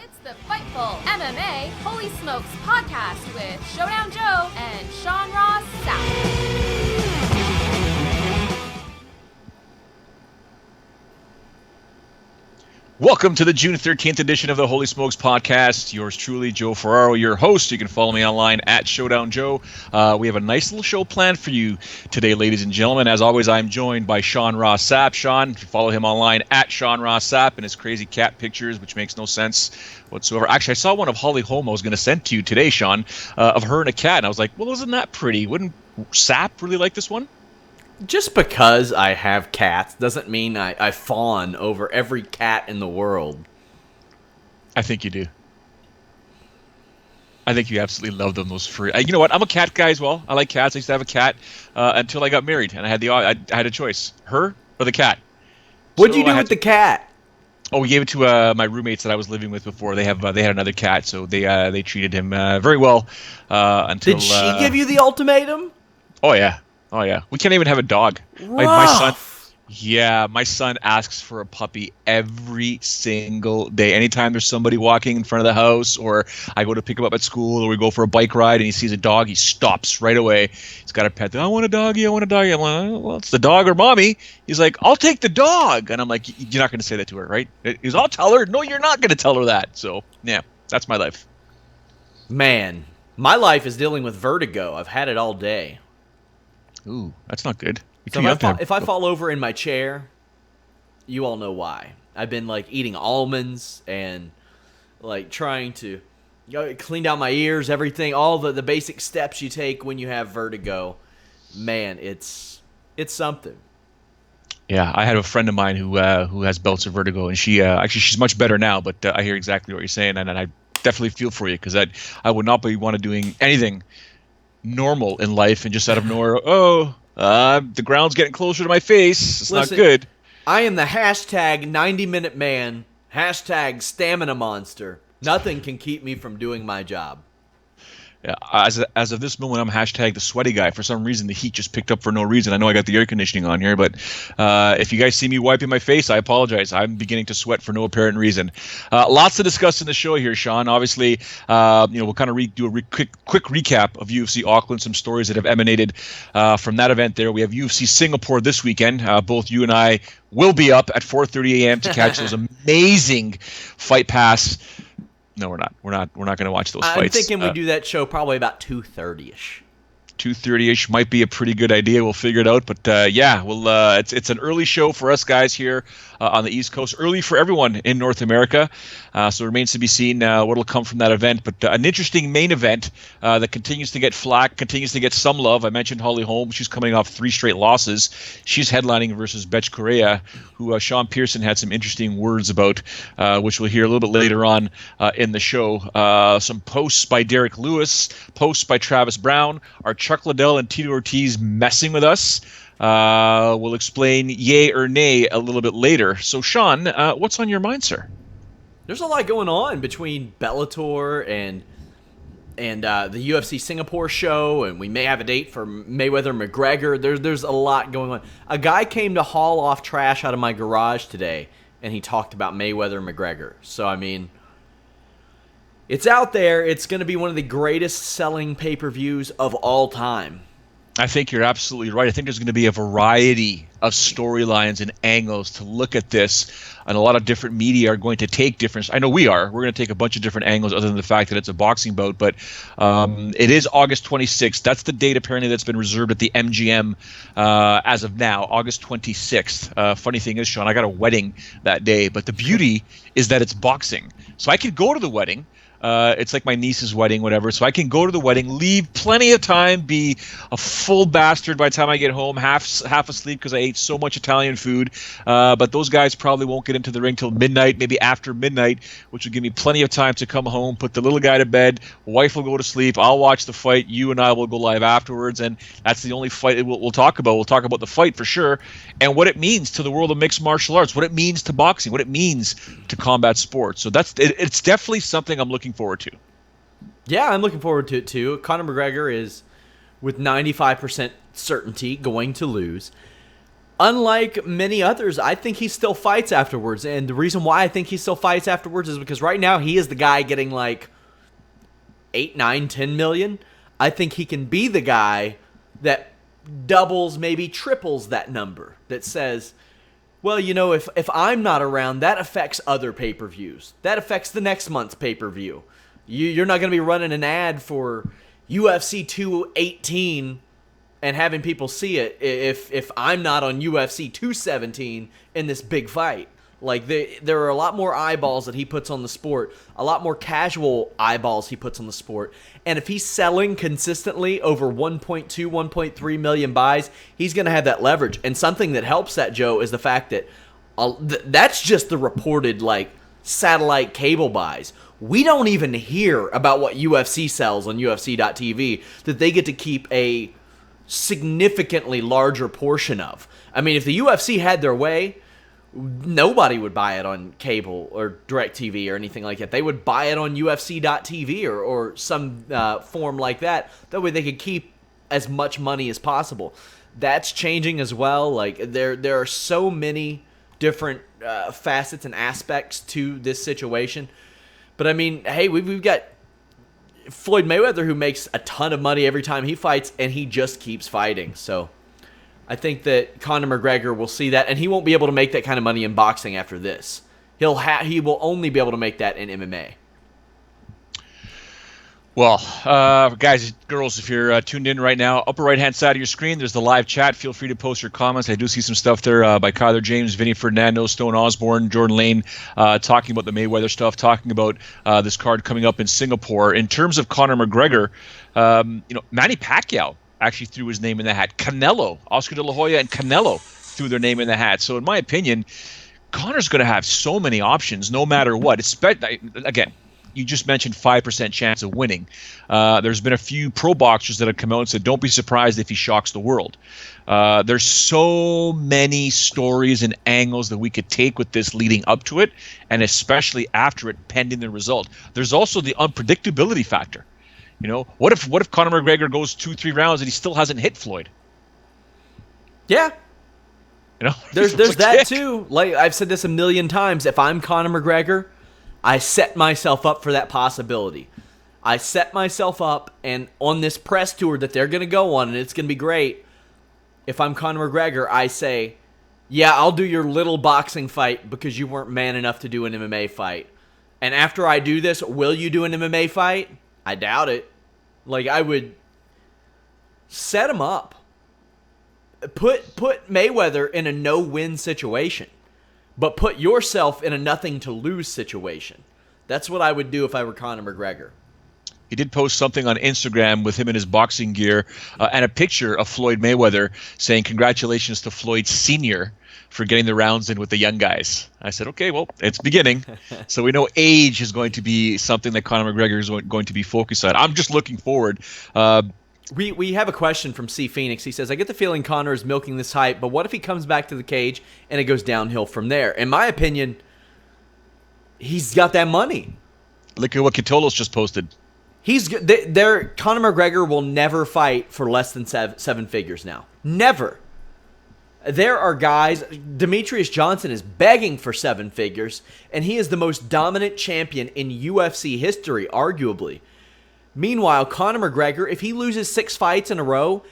It's the Fightful MMA Holy Smokes podcast with Showdown Joe and Sean Ross Sapp. Welcome to the June 13th edition of the Holy Smokes podcast. Yours truly, Joe Ferraro, your host. You can follow me online at Showdown Joe. We have a nice little show planned for you today, ladies and gentlemen. As always, I'm joined by Sean Ross Sapp. Sean, follow him online at Sean Ross Sapp and his crazy cat pictures, which makes no sense whatsoever. Actually, I saw one of Holly Holm I was going to send to you today, Sean, of her and a cat. And I was like, well, isn't that pretty? Wouldn't Sapp really like this one? Just because I have cats doesn't mean I fawn over every cat in the world. I think you do. I think you absolutely love them, those furry. You know what? I'm a cat guy as well. I like cats. I used to have a cat until I got married, and I had a choice: her or the cat. What'd you do with the cat? Oh, we gave it to my roommates that I was living with before. They had another cat, so they treated him very well until. Did she give you the ultimatum? Oh yeah. Oh yeah, we can't even have a dog. My son asks for a puppy every single day. Anytime there's somebody walking in front of the house, or I go to pick him up at school, or we go for a bike ride, and he sees a dog, he stops right away. He's got a pet. I want a doggy. I'm like, well, it's the dog or mommy. He's like, I'll take the dog, and I'm like, you're not going to say that to her, right? He's, I'll tell her. No, you're not going to tell her that. So yeah, that's my life. Man, my life is dealing with vertigo. I've had it all day. Ooh, that's not good. So if I fall over in my chair, you all know why. I've been like eating almonds and like trying to clean down my ears, everything, all the basic steps you take when you have vertigo. Man, it's something. Yeah, I had a friend of mine who has bouts of vertigo, and she's much better now. But I hear exactly what you're saying, and I definitely feel for you, because I would not want to doing anything normal in life, and just out of nowhere, the ground's getting closer to my face. It's not good. I am the hashtag 90-minute man, hashtag stamina monster. Nothing can keep me from doing my job. Yeah, as of this moment, I'm hashtag the sweaty guy. For some reason, the heat just picked up for no reason. I know I got the air conditioning on here, but if you guys see me wiping my face, I apologize. I'm beginning to sweat for no apparent reason. Lots to discuss in the show here, Sean. Obviously, we'll kind of do a quick recap of UFC Auckland, some stories that have emanated from that event there. We have UFC Singapore this weekend. Both you and I will be up at 4:30 a.m. to catch those amazing Fight Pass. No, we're not. We're not going to watch those fights. I'm thinking we do that show probably about 2:30ish. 2:30ish might be a pretty good idea. We'll figure it out. But it's an early show for us guys here on the East Coast. Early for everyone in North America. So it remains to be seen what will come from that event. But an interesting main event that continues to get flack, continues to get some love. I mentioned Holly Holm. She's coming off 3 straight losses. She's headlining versus Betch Correa, who Sean Pearson had some interesting words about, which we'll hear a little bit later on in the show. Some posts by Derek Lewis, posts by Travis Brown. Are Chuck Liddell and Tito Ortiz messing with us? We'll explain yay or nay a little bit later. So, Sean, what's on your mind, sir? There's a lot going on between Bellator and the UFC Singapore show, and we may have a date for Mayweather-McGregor. There's a lot going on. A guy came to haul off trash out of my garage today, and he talked about Mayweather-McGregor. So, I mean, it's out there. It's going to be one of the greatest selling pay-per-views of all time. I think you're absolutely right. I think there's going to be a variety of storylines and angles to look at this, and a lot of different media are going to take different. I know we are. We're going to take a bunch of different angles other than the fact that it's a boxing bout, but it is August 26th. That's the date apparently that's been reserved at the MGM as of now, August 26th. Funny thing is, Sean, I got a wedding that day, but the beauty is that it's boxing. So I could go to the wedding. It's like my niece's wedding, whatever. So I can go to the wedding, leave plenty of time, be a full bastard by the time I get home, half asleep because I ate so much Italian food. But those guys probably won't get into the ring till midnight, maybe after midnight, which will give me plenty of time to come home, put the little guy to bed. Wife will go to sleep. I'll watch the fight. You and I will go live afterwards, and that's the only fight we'll talk about. We'll talk about the fight for sure, and what it means to the world of mixed martial arts, what it means to boxing, what it means to combat sports. So it's definitely something I'm looking forward to. Yeah, I'm looking forward to it too. Conor McGregor is, with 95% certainty, going to lose. unlike many others, I think he still fights afterwards. And the reason why I think he still fights afterwards is because right now he is the guy getting like 8, 9, 10 million. I think he can be the guy that doubles, maybe triples that number, that says, well, if I'm not around, that affects other pay-per-views. That affects the next month's pay-per-view. You're not going to be running an ad for UFC 218 and having people see it if I'm not on UFC 217 in this big fight. Like, there are a lot more eyeballs that he puts on the sport, a lot more casual eyeballs he puts on the sport. And if he's selling consistently over 1.2, 1.3 million buys, he's going to have that leverage. And something that helps that, Joe, is the fact that that's just the reported, like, satellite cable buys. We don't even hear about what UFC sells on UFC.tv that they get to keep a significantly larger portion of. I mean, if the UFC had their way, nobody would buy it on cable or DirecTV or anything like that. They would buy it on UFC.tv or some form like that. That way they could keep as much money as possible. That's changing as well. Like, there are so many different facets and aspects to this situation. But I mean, hey, we've got Floyd Mayweather, who makes a ton of money every time he fights, and he just keeps fighting. So I think that Conor McGregor will see that, and he won't be able to make that kind of money in boxing after this. He will only be able to make that in MMA. Well, guys, girls, if you're tuned in right now, upper right-hand side of your screen, there's the live chat. Feel free to post your comments. I do see some stuff there by Kyler James, Vinny Fernando, Stone Osborne, Jordan Lane, talking about the Mayweather stuff, talking about this card coming up in Singapore. In terms of Conor McGregor, Manny Pacquiao actually threw his name in the hat. Canelo, Oscar De La Hoya, and Canelo threw their name in the hat. So in my opinion, Conor's going to have so many options no matter what. Again, you just mentioned 5% chance of winning. There's been a few pro boxers that have come out and said, don't be surprised if he shocks the world. There's so many stories and angles that we could take with this leading up to it, and especially after it, pending the result. There's also the unpredictability factor. What if Conor McGregor goes 2-3 rounds and he still hasn't hit Floyd? Yeah. There's that too. Like, I've said this a million times. If I'm Conor McGregor, I set myself up for that possibility. I set myself up, and on this press tour that they're going to go on, and it's going to be great, if I'm Conor McGregor, I say, yeah, I'll do your little boxing fight because you weren't man enough to do an MMA fight. And after I do this, will you do an MMA fight? I doubt it. Like, I would set him up. Put Mayweather in a no-win situation. But put yourself in a nothing-to-lose situation. That's what I would do if I were Conor McGregor. He did post something on Instagram with him in his boxing gear and a picture of Floyd Mayweather saying, congratulations to Floyd Sr. for getting the rounds in with the young guys. I said, okay, well, it's beginning. So we know age is going to be something that Conor McGregor is going to be focused on. I'm just looking forward. We have a question from C. Phoenix. He says, I get the feeling Conor is milking this hype, but what if he comes back to the cage and it goes downhill from there? In my opinion, he's got that money. Look at what Kitolo's just posted. Conor McGregor will never fight for less than seven figures now. Never. There are guys, Demetrius Johnson is begging for 7 figures, and he is the most dominant champion in UFC history, arguably. Meanwhile, Conor McGregor, if he loses 6 fights in a row,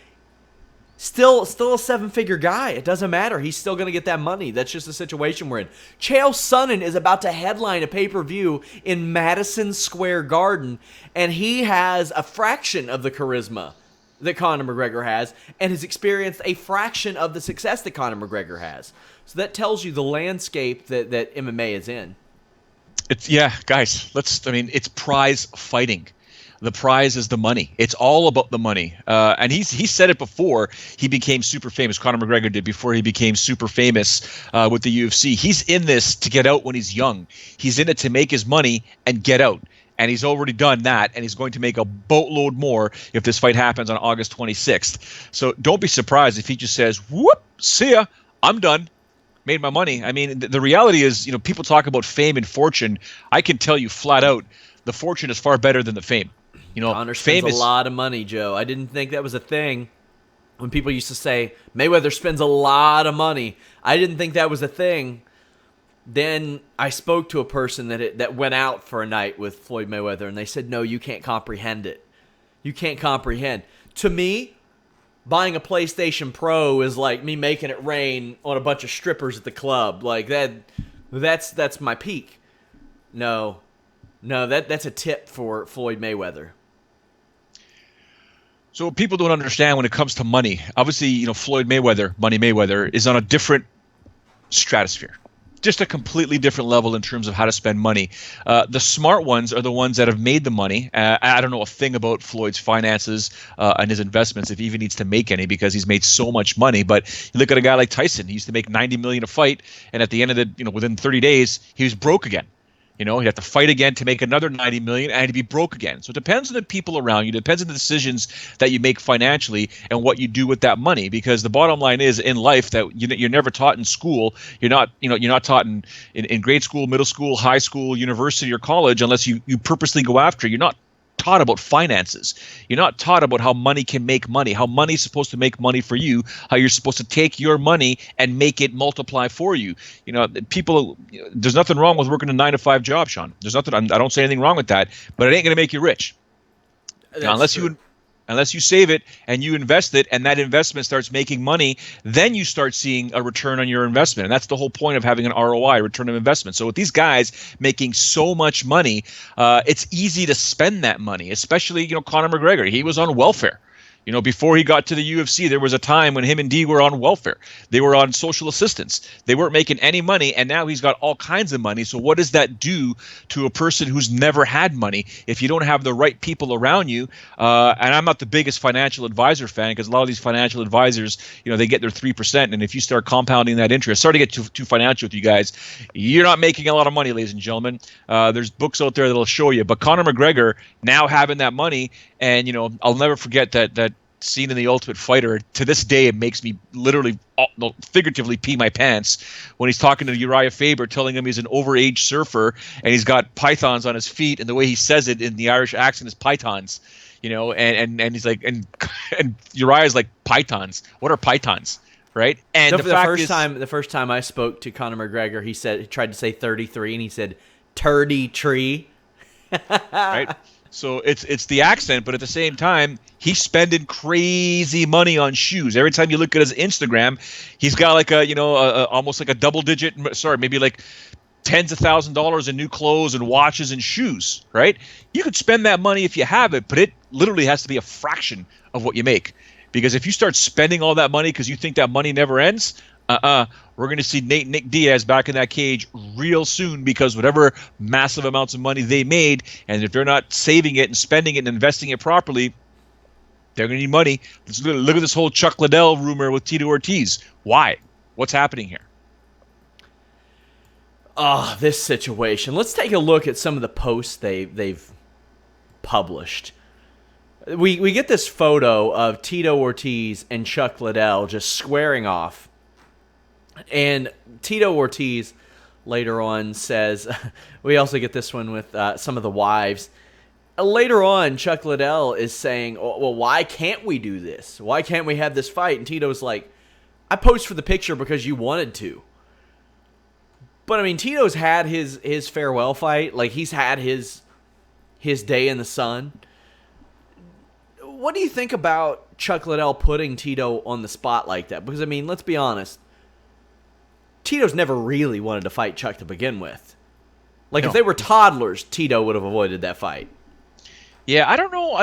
still a 7-figure guy. It doesn't matter. He's still going to get that money. That's just the situation we're in. Chael Sonnen is about to headline a pay-per-view in Madison Square Garden, and he has a fraction of the charisma that Conor McGregor has, and has experienced a fraction of the success that Conor McGregor has. So that tells you the landscape that MMA is in. Guys, it's prize fighting. The prize is the money. It's all about the money. And he said it before he became super famous. Conor McGregor did before he became super famous with the UFC. He's in this to get out when he's young. He's in it to make his money and get out. And he's already done that, and he's going to make a boatload more if this fight happens on August 26th. So don't be surprised if he just says, whoop, see ya, I'm done. Made my money. I mean, the reality is, people talk about fame and fortune. I can tell you flat out, the fortune is far better than the fame. Conor spends a lot of money, Joe. I didn't think that was a thing. when people used to say Mayweather spends a lot of money, I didn't think that was a thing. Then I spoke to a person that went out for a night with Floyd Mayweather, and they said, no, you can't comprehend it. You can't comprehend. To me, buying a PlayStation Pro is like me making it rain on a bunch of strippers at the club. Like that's my peak. No, that's a tip for Floyd Mayweather. So what people don't understand when it comes to money, obviously, Floyd Mayweather, Money Mayweather, is on a different stratosphere. Just a completely different level in terms of how to spend money. The smart ones are the ones that have made the money. I don't know a thing about Floyd's finances and his investments, if he even needs to make any, because he's made so much money. But you look at a guy like Tyson. He used to make $90 million a fight, and at the end of the, within 30 days, he was broke again. He'd have to fight again to make another $90 million, and he'd be broke again. So it depends on the people around you. It depends on the decisions that you make financially and what you do with that money. Because the bottom line is, in life, that you're never taught in school. You're not taught in grade school, middle school, high school, university, or college unless you purposely go after it. You're not taught about finances. You're not taught about how money can make money, how money's supposed to make money for you, how you're supposed to take your money and make it multiply for you. People, there's nothing wrong with working a 9-to-5 job, Sean. There's nothing. I don't say anything wrong with that, but it ain't going to make you rich. Unless you save it and you invest it, and that investment starts making money, then you start seeing a return on your investment. And that's the whole point of having an ROI, return on investment. So with these guys making so much money, it's easy to spend that money, especially, Conor McGregor. He was on welfare. Before he got to the UFC, there was a time when him and D were on welfare. They were on social assistance. They weren't making any money, and now he's got all kinds of money. So what does that do to a person who's never had money if you don't have the right people around you? And I'm not the biggest financial advisor fan, because a lot of these financial advisors, they get their 3%, and if you start compounding that interest, sorry to get too financial with you guys, you're not making a lot of money, ladies and gentlemen. There's books out there that'll show you. But Conor McGregor now having that money, and I'll never forget that scene in The Ultimate Fighter. To this day, it makes me literally, figuratively pee my pants when he's talking to Uriah Faber, telling him he's an overage surfer and he's got pythons on his feet, and the way he says it in the Irish accent is pythons, and he's like, and Uriah's like, pythons? What are pythons? Right? And the first time I spoke to Conor McGregor, he tried to say 33, and he said turdy tree. Right? So it's the accent, but at the same time, he's spending crazy money on shoes. Every time you look at his Instagram, he's got like almost like a maybe like tens of thousands of dollars in new clothes and watches and shoes, right? You could spend that money if you have it, but it literally has to be a fraction of what you make. Because if you start spending all that money because you think that money never ends, we're going to see Nick Diaz back in that cage real soon, because whatever massive amounts of money they made, and if they're not saving it and spending it and investing it properly, they're going to need money. Look at this whole Chuck Liddell rumor with Tito Ortiz. Why? What's happening here? This situation. Let's take a look at some of the posts they've published. We get this photo of Tito Ortiz and Chuck Liddell just squaring off. And Tito Ortiz later on says, we also get this one with some of the wives. Later on, Chuck Liddell is saying, well, why can't we do this? Why can't we have this fight? And Tito's like, I posed for the picture because you wanted to. But, I mean, Tito's had his farewell fight. Like, he's had his day in the sun. What do you think about Chuck Liddell putting Tito on the spot like that? Because, I mean, let's be honest. Tito's never really wanted to fight Chuck to begin with. Like, no. If they were toddlers, Tito would have avoided that fight. Yeah, I don't know.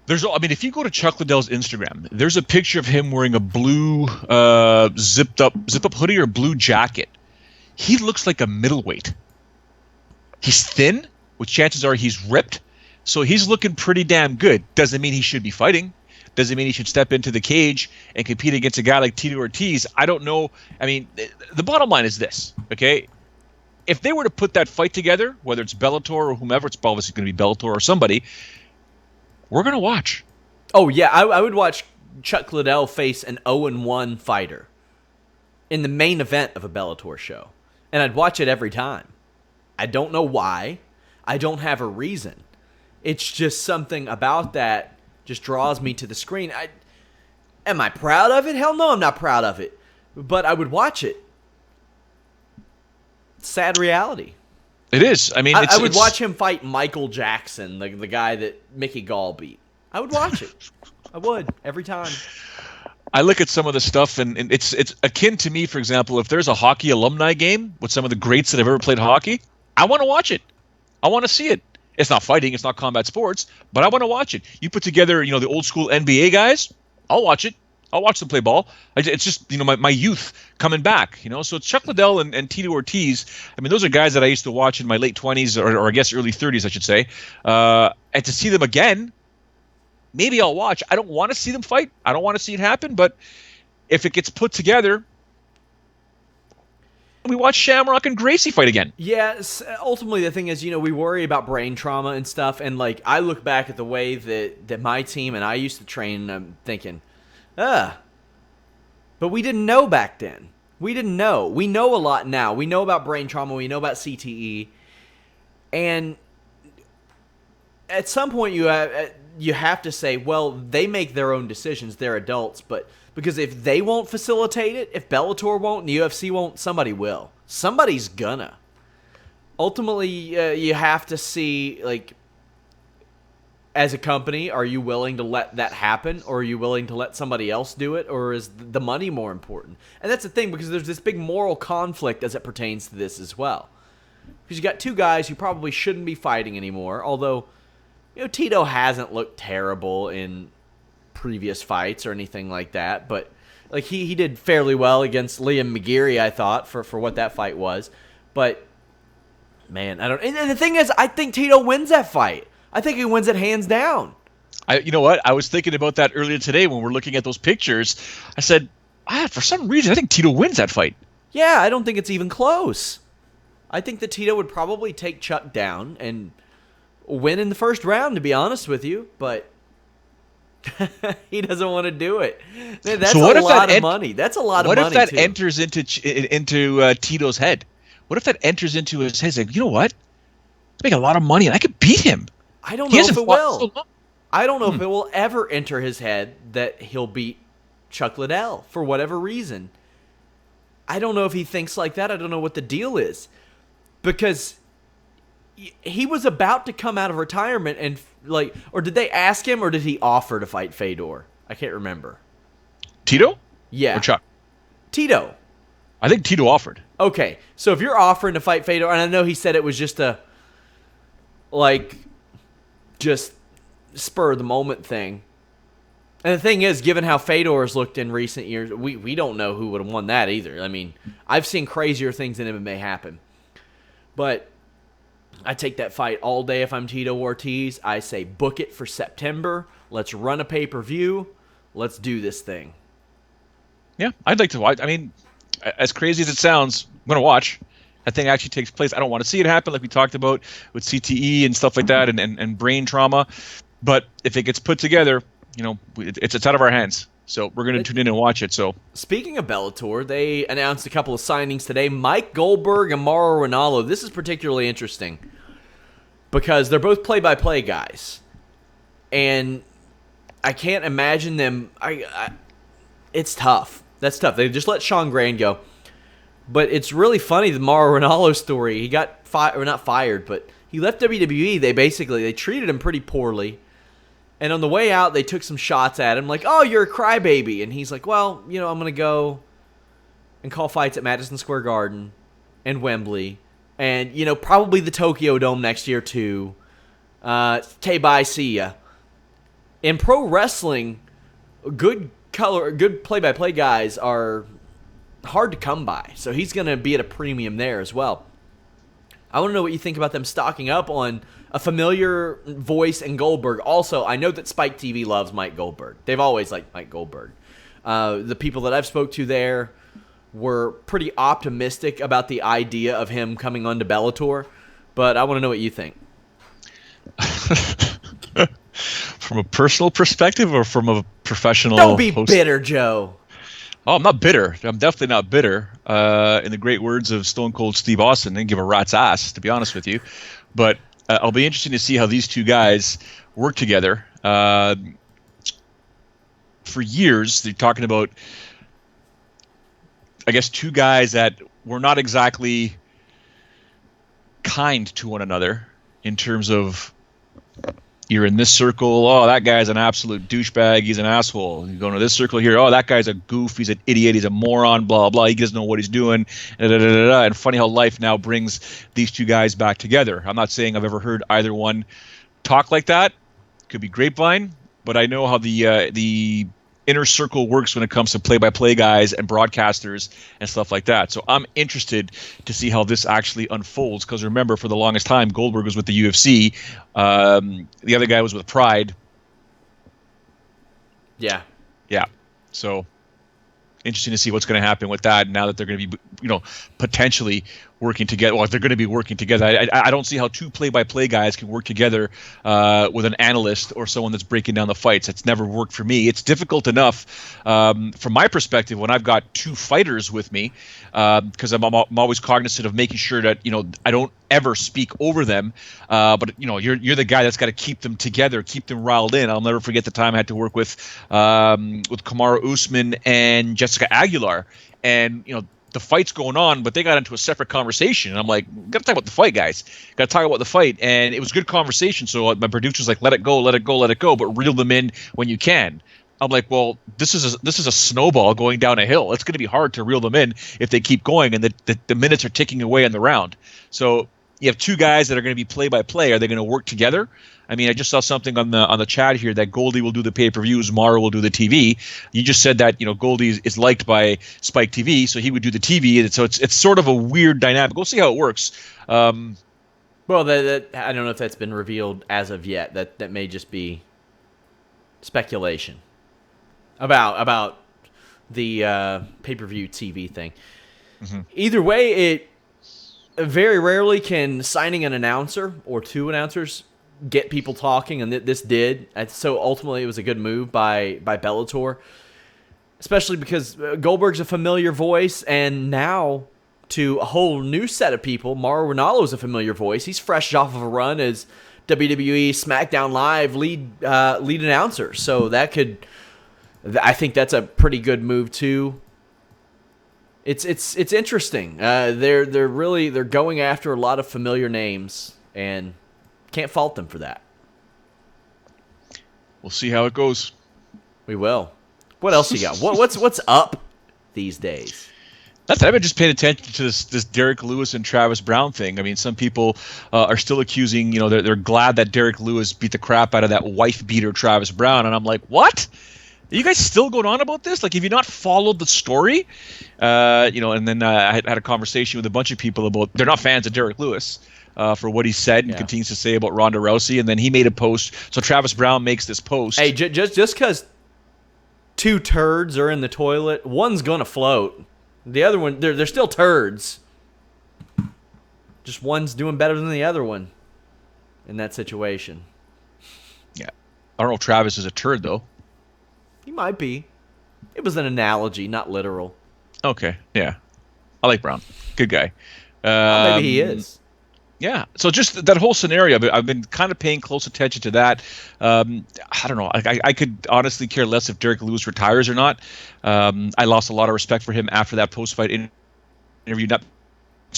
If you go to Chuck Liddell's Instagram, there's a picture of him wearing a blue zip up hoodie or blue jacket. He looks like a middleweight. He's thin, which chances are he's ripped. So he's looking pretty damn good. Doesn't mean he should be fighting. Doesn't mean he should step into the cage and compete against a guy like Tito Ortiz. I don't know. I mean, the bottom line is this, okay? If they were to put that fight together, whether it's Bellator or whomever, it's obviously going to be Bellator or somebody, we're going to watch. Oh, yeah. I would watch Chuck Liddell face an 0-1 fighter in the main event of a Bellator show. And I'd watch it every time. I don't know why. I don't have a reason. It's just something about that just draws me to the screen. Am I proud of it? Hell no, I'm not proud of it. But I would watch it. Sad reality. It is. I mean, I would watch him fight Michael Jackson, the guy that Mickey Gall beat. I would watch it. I would, every time. I look at some of the stuff, and it's akin to me, for example, if there's a hockey alumni game with some of the greats that have ever played hockey, I want to watch it. I want to see it. It's not fighting, it's not combat sports, but I want to watch it. You put together, the old school NBA guys, I'll watch it. I'll watch them play ball. It's just, my youth coming back, So it's Chuck Liddell and Tito Ortiz. I mean, those are guys that I used to watch in my late 20s, or I guess early 30s, I should say. And to see them again, maybe I'll watch. I don't want to see them fight. I don't want to see it happen, but if it gets put together, we watch Shamrock and Gracie fight again. Yes, ultimately the thing is, we worry about brain trauma and stuff, and I look back at the way that my team and I used to train, and I'm thinking, but we didn't know back then. We didn't know. We know a lot now. We know about brain trauma. We know about CTE, and at some point you have to say, well, they make their own decisions. They're adults, but because if they won't facilitate it, if Bellator won't and the UFC won't, somebody will. Somebody's gonna. Ultimately, you have to see, as a company, are you willing to let that happen, or are you willing to let somebody else do it, or is the money more important? And that's the thing, because there's this big moral conflict as it pertains to this as well. Because you got two guys who probably shouldn't be fighting anymore, although Tito hasn't looked terrible in previous fights or anything like that, but he did fairly well against Liam McGeary, I thought, for what that fight was. But man, I don't. And the thing is, I think Tito wins that fight. I think he wins it hands down. You know what? I was thinking about that earlier today when we're looking at those pictures. I said, for some reason, I think Tito wins that fight. Yeah, I don't think it's even close. I think that Tito would probably take Chuck down and win in the first round, to be honest with you, but he doesn't want to do it. That's a lot of money. That's a lot of money. What if that enters into Tito's head? What if that enters into his head? He's like, you know what? I make a lot of money, and I could beat him. I don't know if it will. I don't know if it will ever enter his head that he'll beat Chuck Liddell for whatever reason. I don't know if he thinks like that. I don't know what the deal is. Because he was about to come out of retirement and or did they ask him or did he offer to fight Fedor? I can't remember. Tito? Yeah. Or Chuck? Tito. I think Tito offered. Okay, so if you're offering to fight Fedor, and I know he said it was just a just spur of the moment thing. And the thing is, given how Fedor's looked in recent years, we don't know who would have won that either. I mean, I've seen crazier things in MMA happen. But I take that fight all day if I'm Tito Ortiz. I say book it for September. Let's run a pay-per-view. Let's do this thing. Yeah, I'd like to watch. I mean, as crazy as it sounds, I'm going to watch. That thing actually takes place. I don't want to see it happen like we talked about with CTE and stuff like that and brain trauma. But if it gets put together, it's out of our hands. So we're going to tune in and watch it. So speaking of Bellator, they announced a couple of signings today. Mike Goldberg and Mauro Ranallo. This is particularly interesting because they're both play-by-play guys. And I can't imagine them. It's tough. That's tough. They just let Sean Grant go. But it's really funny, the Mauro Ranallo story. He got not fired, but he left WWE. They treated him pretty poorly. And on the way out, they took some shots at him, like, oh, you're a crybaby. And he's like, well, I'm going to go and call fights at Madison Square Garden and Wembley. And, probably the Tokyo Dome next year, too. Bye, see ya. In pro wrestling, good play-by-play guys are hard to come by. So he's going to be at a premium there as well. I want to know what you think about them stocking up on a familiar voice in Goldberg. Also, I know that Spike TV loves Mike Goldberg. They've always liked Mike Goldberg. The people that I've spoke to there were pretty optimistic about the idea of him coming on to Bellator. But I want to know what you think. From a personal perspective or from a professional Don't be bitter, Joe. Oh, I'm not bitter. I'm definitely not bitter. In the great words of Stone Cold Steve Austin, didn't give a rat's ass, to be honest with you. But I'll be interested to see how these two guys work together. for years, they're talking about, I guess, two guys that were not exactly kind to one another in terms of, you're in this circle, oh, that guy's an absolute douchebag, he's an asshole. You go into this circle here, oh, that guy's a goof, he's an idiot, he's a moron, blah, blah, he doesn't know what he's doing, and funny how life now brings these two guys back together. I'm not saying I've ever heard either one talk like that. Could be grapevine, but I know how the inner circle works when it comes to play-by-play guys and broadcasters and stuff like that. So I'm interested to see how this actually unfolds, because remember, for the longest time, Goldberg was with the UFC. The other guy was with Pride. Yeah. So interesting to see what's going to happen with that now that they're going to be, potentially working together. Well, they're going to be working together. I don't see how two play-by-play guys can work together with an analyst or someone that's breaking down the fights. It's never worked for me. It's difficult enough from my perspective when I've got two fighters with me, because I'm always cognizant of making sure that I don't ever speak over them. But you're the guy that's got to keep them together, keep them riled in. I'll never forget the time I had to work with Kamaru Usman and Jessica Aguilar, and the fight's going on, but they got into a separate conversation. And I'm like, got to talk about the fight, guys. Got to talk about the fight. And it was a good conversation. So my producer's like, let it go, but reel them in when you can. I'm like, well, this is a snowball going down a hill. It's going to be hard to reel them in if they keep going, and the minutes are ticking away in the round. So you have two guys that are going to be play-by-play. Are they going to work together? I mean, I just saw something on the chat here that Goldie will do the pay-per-views, Mauro will do the TV. You just said that Goldie is liked by Spike TV, so he would do the TV, and so it's sort of a weird dynamic. We'll see how it works. Well, that I don't know if that's been revealed as of yet. That may just be speculation about the pay-per-view TV thing. Mm-hmm. Either way, it very rarely can signing an announcer or two announcers get people talking, and this did. So ultimately, it was a good move by Bellator, especially because Goldberg's a familiar voice, and now to a whole new set of people, Mauro Ranallo's a familiar voice. He's fresh off of a run as WWE SmackDown Live lead announcer, so I think that's a pretty good move too. It's interesting. They're going after a lot of familiar names, and can't fault them for that. We'll see how it goes. We will. What else you got? What's up these days? I've been just paying attention to this Derek Lewis and Travis Brown thing. I mean, some people are still accusing, they're glad that Derek Lewis beat the crap out of that wife beater Travis Brown, and I'm like, what? Are you guys still going on about this? Like, have you not followed the story? And then I had a conversation with a bunch of people about, they're not fans of Derek Lewis for what he said and continues to say about Ronda Rousey. And then he made a post. So Travis Brown makes this post. Hey, just because two turds are in the toilet, one's going to float. The other one, they're still turds. Just one's doing better than the other one in that situation. Yeah. I don't know if Travis is a turd, though. He might be. It was an analogy, not literal. Okay, yeah. I like Brown. Good guy. Maybe he is. Yeah. So just that whole scenario, I've been kind of paying close attention to that. I don't know. I could honestly care less if Derek Lewis retires or not. I lost a lot of respect for him after that post-fight interview. Not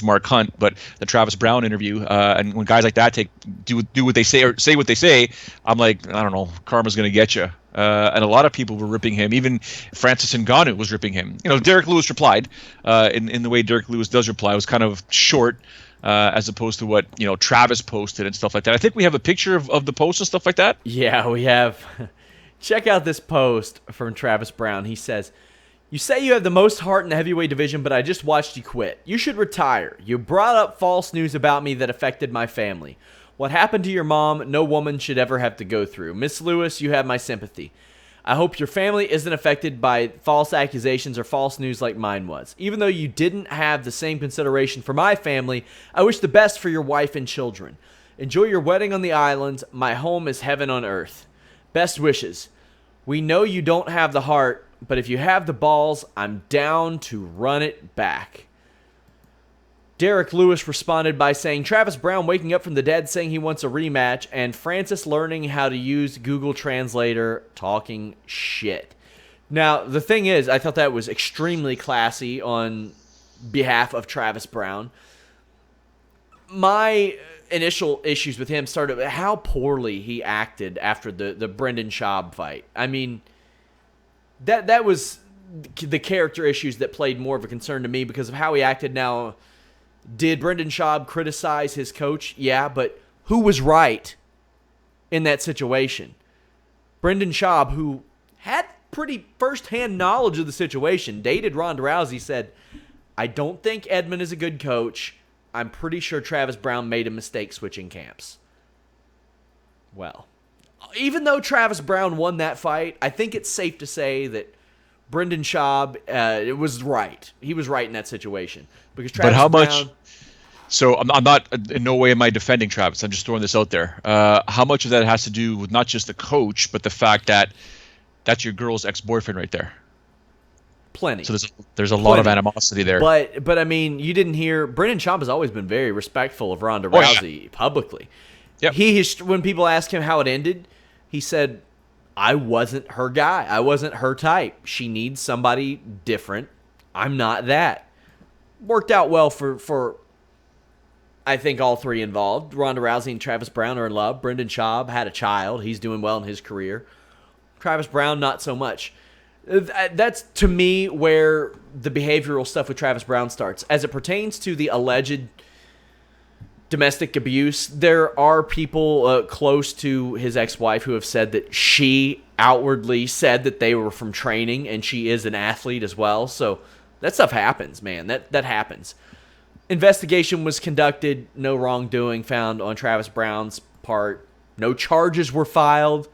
Mark Hunt, but the Travis Brown interview. And when guys like that do what they say or say what they say, I'm like, I don't know, karma's going to get you. And a lot of people were ripping him. Even Francis Ngannou was ripping him. Derek Lewis replied in the way Derek Lewis does reply. It was kind of short as opposed to what Travis posted and stuff like that. I think we have a picture of the post and stuff like that. Yeah, we have. Check out this post from Travis Brown. He says, "You say you have the most heart in the heavyweight division, but I just watched you quit. You should retire. You brought up false news about me that affected my family. What happened to your mom, no woman should ever have to go through. Miss Lewis, you have my sympathy. I hope your family isn't affected by false accusations or false news like mine was. Even though you didn't have the same consideration for my family, I wish the best for your wife and children. Enjoy your wedding on the island. My home is heaven on earth. Best wishes. We know you don't have the heart, but if you have the balls, I'm down to run it back." Derek Lewis responded by saying, "Travis Brown waking up from the dead saying he wants a rematch, and Francis learning how to use Google Translator talking shit. Now, the thing is, I thought that was extremely classy on behalf of Travis Brown. My initial issues with him started with how poorly he acted after the Brendan Schaub fight. I mean, that was the character issues that played more of a concern to me because of how he acted. Now, did Brendan Schaub criticize his coach? Yeah, but who was right in that situation? Brendan Schaub, who had pretty first-hand knowledge of the situation, dated Ronda Rousey, said, I don't think Edmund is a good coach. I'm pretty sure Travis Brown made a mistake switching camps. Well, even though Travis Brown won that fight, I think it's safe to say that Brendan Schaub it was right. He was right in that situation. Because Travis but how Brown, much? So I'm not, in no way am I defending Travis. I'm just throwing this out there. How much of that has to do with not just the coach, but the fact that that's your girl's ex-boyfriend right there? Plenty. So there's a lot of animosity there. But I mean, you didn't hear Brendan Schaub has always been very respectful of Ronda Rousey publicly. Yep. When people ask him how it ended, he said, I wasn't her guy. I wasn't her type. She needs somebody different. I'm not that. Worked out well for I think all three involved. Ronda Rousey and Travis Brown are in love. Brendan Schaub had a child. He's doing well in his career. Travis Brown, not so much. That's, to me, where the behavioral stuff with Travis Brown starts. As it pertains to the alleged domestic abuse, there are people close to his ex-wife who have said that she outwardly said that they were from training, and she is an athlete as well. So that stuff happens, man. That happens. Investigation was conducted. No wrongdoing found on Travis Brown's part. No charges were filed.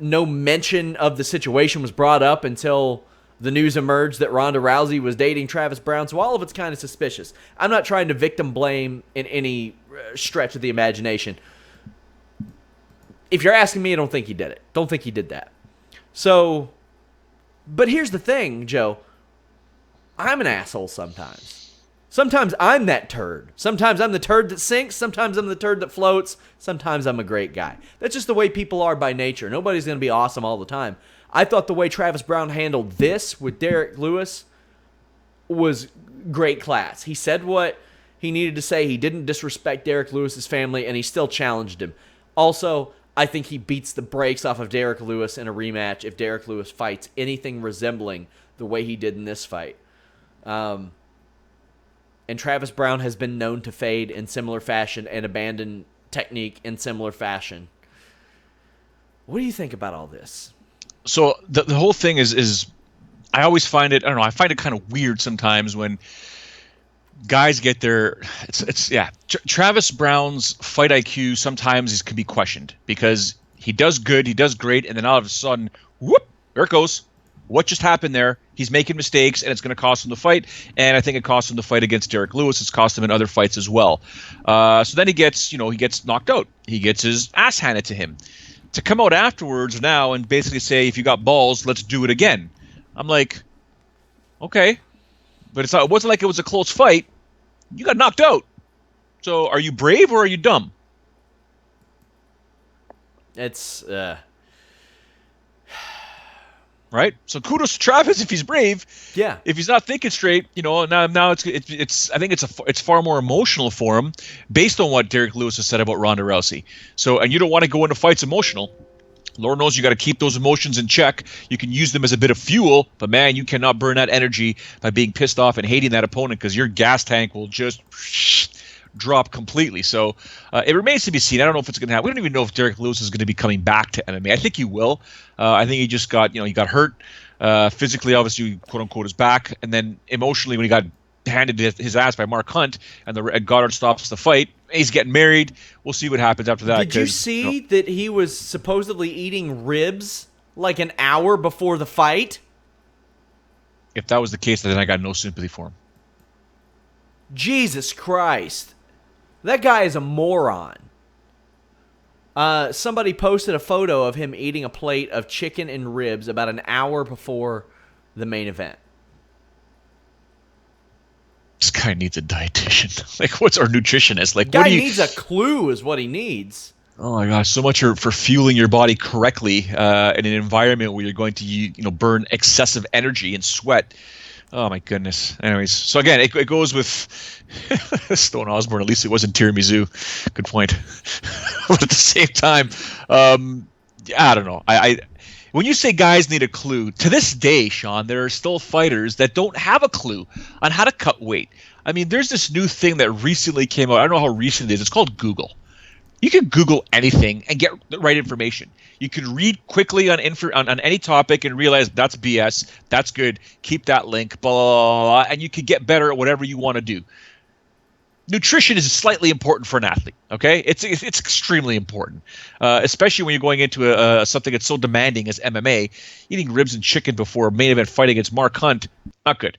No mention of the situation was brought up until the news emerged that Ronda Rousey was dating Travis Brown. So all of it's kind of suspicious. I'm not trying to victim blame in any stretch of the imagination. If you're asking me, I don't think he did it. Don't think he did that. So, but here's the thing, Joe. I'm an asshole sometimes. Sometimes I'm that turd. Sometimes I'm the turd that sinks. Sometimes I'm the turd that floats. Sometimes I'm a great guy. That's just the way people are by nature. Nobody's going to be awesome all the time. I thought the way Travis Brown handled this with Derek Lewis was great class. He said what he needed to say. He didn't disrespect Derek Lewis's family, and he still challenged him. Also, I think he beats the brakes off of Derek Lewis in a rematch if Derek Lewis fights anything resembling the way he did in this fight. And Travis Brown has been known to fade in similar fashion and abandon technique in similar fashion. What do you think about all this? So the whole thing is I always find it, I don't know, I find it kind of weird sometimes when guys get their, Travis Brown's fight IQ sometimes can be questioned because he does good, he does great, and then all of a sudden, whoop, there it goes. What just happened there? He's making mistakes, and it's going to cost him the fight. And I think it cost him the fight against Derek Lewis. It's cost him in other fights as well. So then he gets knocked out. He gets his ass handed to him. To come out afterwards now and basically say, if you got balls, let's do it again. I'm like, okay, but it wasn't like it was a close fight. You got knocked out. So are you brave or are you dumb? It's right? So kudos to Travis if he's brave. Yeah. If he's not thinking straight, now it's I think it's far more emotional for him based on what Derek Lewis has said about Ronda Rousey. So, and you don't want to go into fights emotional. Lord knows you got to keep those emotions in check. You can use them as a bit of fuel, but man, you cannot burn that energy by being pissed off and hating that opponent because your gas tank will just drop completely. So it remains to be seen. I don't know if it's going to happen. We don't even know if Derek Lewis is going to be coming back to MMA. I think he will. I think he just got, he got hurt. Physically, obviously, quote unquote, is back. And then emotionally, when he got handed his ass by Mark Hunt and Goddard stops the fight, he's getting married. We'll see what happens after that. Did you see that he was supposedly eating ribs like an hour before the fight? If that was the case, then I got no sympathy for him. Jesus Christ. That guy is a moron. Somebody posted a photo of him eating a plate of chicken and ribs about an hour before the main event. This guy needs a dietitian. Like, what's our nutritionist? Like, Guy needs a clue is what he needs. Oh my gosh, so much for fueling your body correctly in an environment where you're going to burn excessive energy and sweat. Oh my goodness. Anyways, so again, it goes with Stone Osborne. At least it wasn't tiramisu. Good point. But at the same time, I don't know. I when you say guys need a clue, to this day, Sean, there are still fighters that don't have a clue on how to cut weight. I mean, there's this new thing that recently came out. I don't know how recent it is. It's called Google. You can Google anything and get the right information. You can read quickly on any topic and realize that's BS, that's good, keep that link, blah, blah, blah, and you can get better at whatever you want to do. Nutrition is slightly important for an athlete, okay? It's extremely important, especially when you're going into something that's so demanding as MMA. Eating ribs and chicken before a main event fight against Mark Hunt, not good.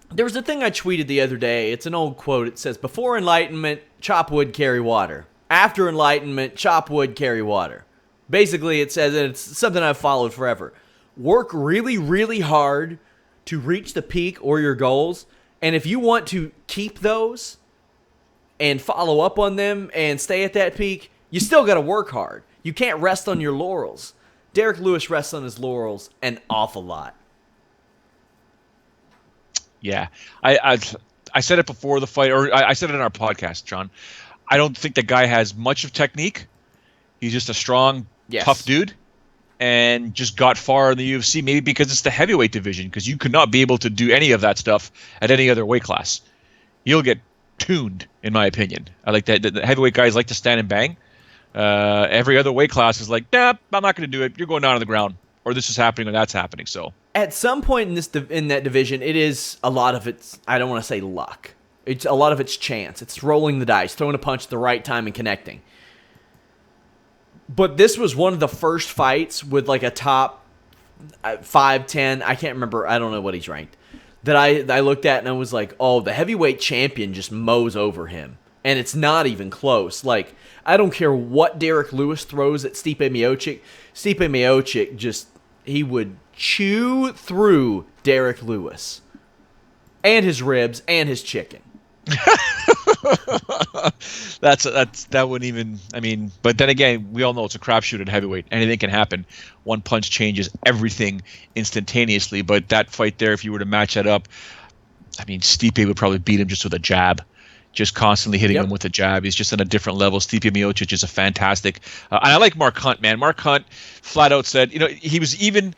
There was a thing I tweeted the other day. It's an old quote. It says, before enlightenment, chop wood, carry water. After enlightenment, chop wood, carry water. Basically, it says, and it's something I've followed forever. Work really, really hard to reach the peak or your goals. And if you want to keep those and follow up on them and stay at that peak, you still got to work hard. You can't rest on your laurels. Derek Lewis rests on his laurels an awful lot. Yeah, I said it before the fight, or I said it in our podcast, John. I don't think the guy has much of technique. He's just a strong, tough dude, and just got far in the UFC, maybe because it's the heavyweight division, because you could not be able to do any of that stuff at any other weight class. You'll get tuned, in my opinion. I like that. The heavyweight guys like to stand and bang. Every other weight class is like, nah, I'm not going to do it. You're going down on the ground, or this is happening, or that's happening. So at some point in that division, it is a lot of it's, I don't want to say luck. It's a lot of it's chance. It's rolling the dice, throwing a punch at the right time and connecting. But this was one of the first fights with like a top 5, 10, I can't remember, I don't know what he's ranked, that I looked at and I was like, oh, the heavyweight champion just mows over him. And it's not even close. Like, I don't care what Derek Lewis throws at Stipe Miocic. Stipe Miocic just, he would chew through Derek Lewis. And his ribs and his chicken. that wouldn't even, I mean, but then again, we all know it's a crapshoot at heavyweight. Anything can happen. One punch changes everything instantaneously. But that fight there, if you were to match that up, I mean, Stipe would probably beat him just with a jab, just constantly hitting him with a jab. He's just on a different level. Stipe Miocic is a fantastic, and I like Mark Hunt, man. Mark Hunt flat out said, he was even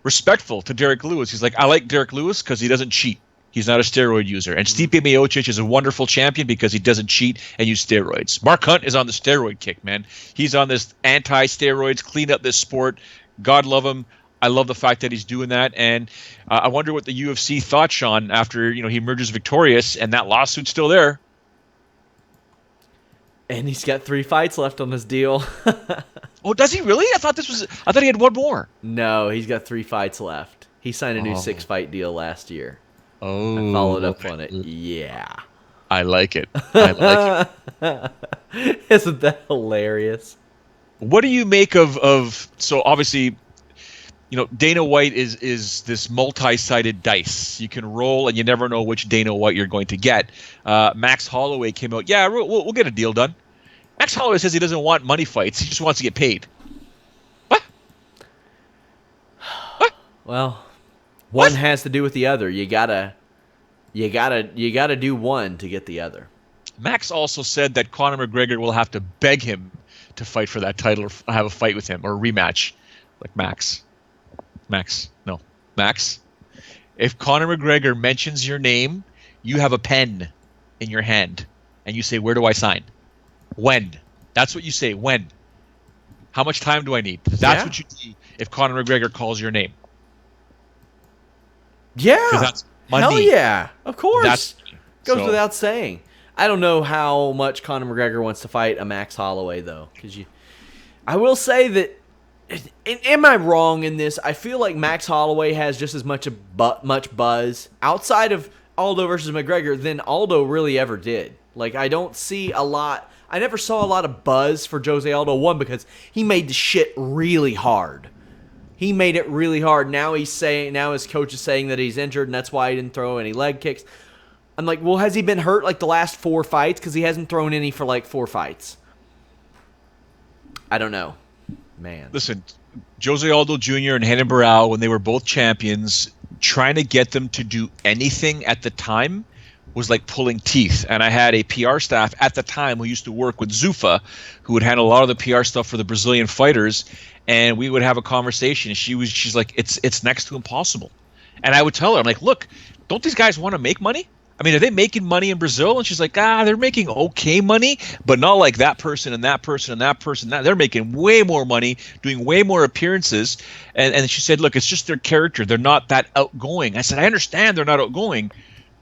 respectful to Derek Lewis. He's like, I like Derek Lewis because he doesn't cheat. He's not a steroid user. And Stipe Miocic is a wonderful champion because he doesn't cheat and use steroids. Mark Hunt is on the steroid kick, man. He's on this anti-steroids, clean up this sport. God love him. I love the fact that he's doing that. And I wonder what the UFC thought, Sean, after he emerges victorious and that lawsuit's still there. And he's got 3 fights left on his deal. Oh, does he really? I thought he had one more. No, he's got 3 fights left. He signed a new 6-fight deal last year. Oh, I followed up on it. Yeah. I like it. I like it. Isn't that hilarious? What do you make of so obviously, Dana White is this multi-sided dice. You can roll and you never know which Dana White you're going to get. Max Holloway came out, we'll get a deal done. Max Holloway says he doesn't want money fights. He just wants to get paid. What? Well, one has to do with the other. You gotta do one to get the other. Max also said that Conor McGregor will have to beg him to fight for that title or have a fight with him or a rematch. Like Max. If Conor McGregor mentions your name, you have a pen in your hand and you say, where do I sign? When? That's what you say. When? How much time do I need? That's what you do if Conor McGregor calls your name. Yeah. That's money. Hell yeah. Of course. Goes So, without saying. I don't know how much Conor McGregor wants to fight a Max Holloway, though. I will say that, am I wrong in this? I feel like Max Holloway has just as much buzz outside of Aldo versus McGregor than Aldo really ever did. Like, I don't see a lot. I never saw a lot of buzz for Jose Aldo, one, because he made the shit really hard. He made it really hard. Now his coach is saying that he's injured, and that's why he didn't throw any leg kicks. I'm like, well, has he been hurt like the last 4 fights? Because he hasn't thrown any for like 4 fights. I don't know. Man. Listen, Jose Aldo Jr. and Renan Barão, when they were both champions, trying to get them to do anything at the time was like pulling teeth. And I had a PR staff at the time who used to work with Zuffa, who would handle a lot of the PR stuff for the Brazilian fighters, and we would have a conversation. She's like, it's next to impossible. And I would tell her, I'm like, look, don't these guys want to make money? I mean, are they making money in Brazil? And she's like, they're making okay money, but not like that person and that person and that person. They're making way more money, doing way more appearances. And she said, look, it's just their character. They're not that outgoing. I said, I understand they're not outgoing,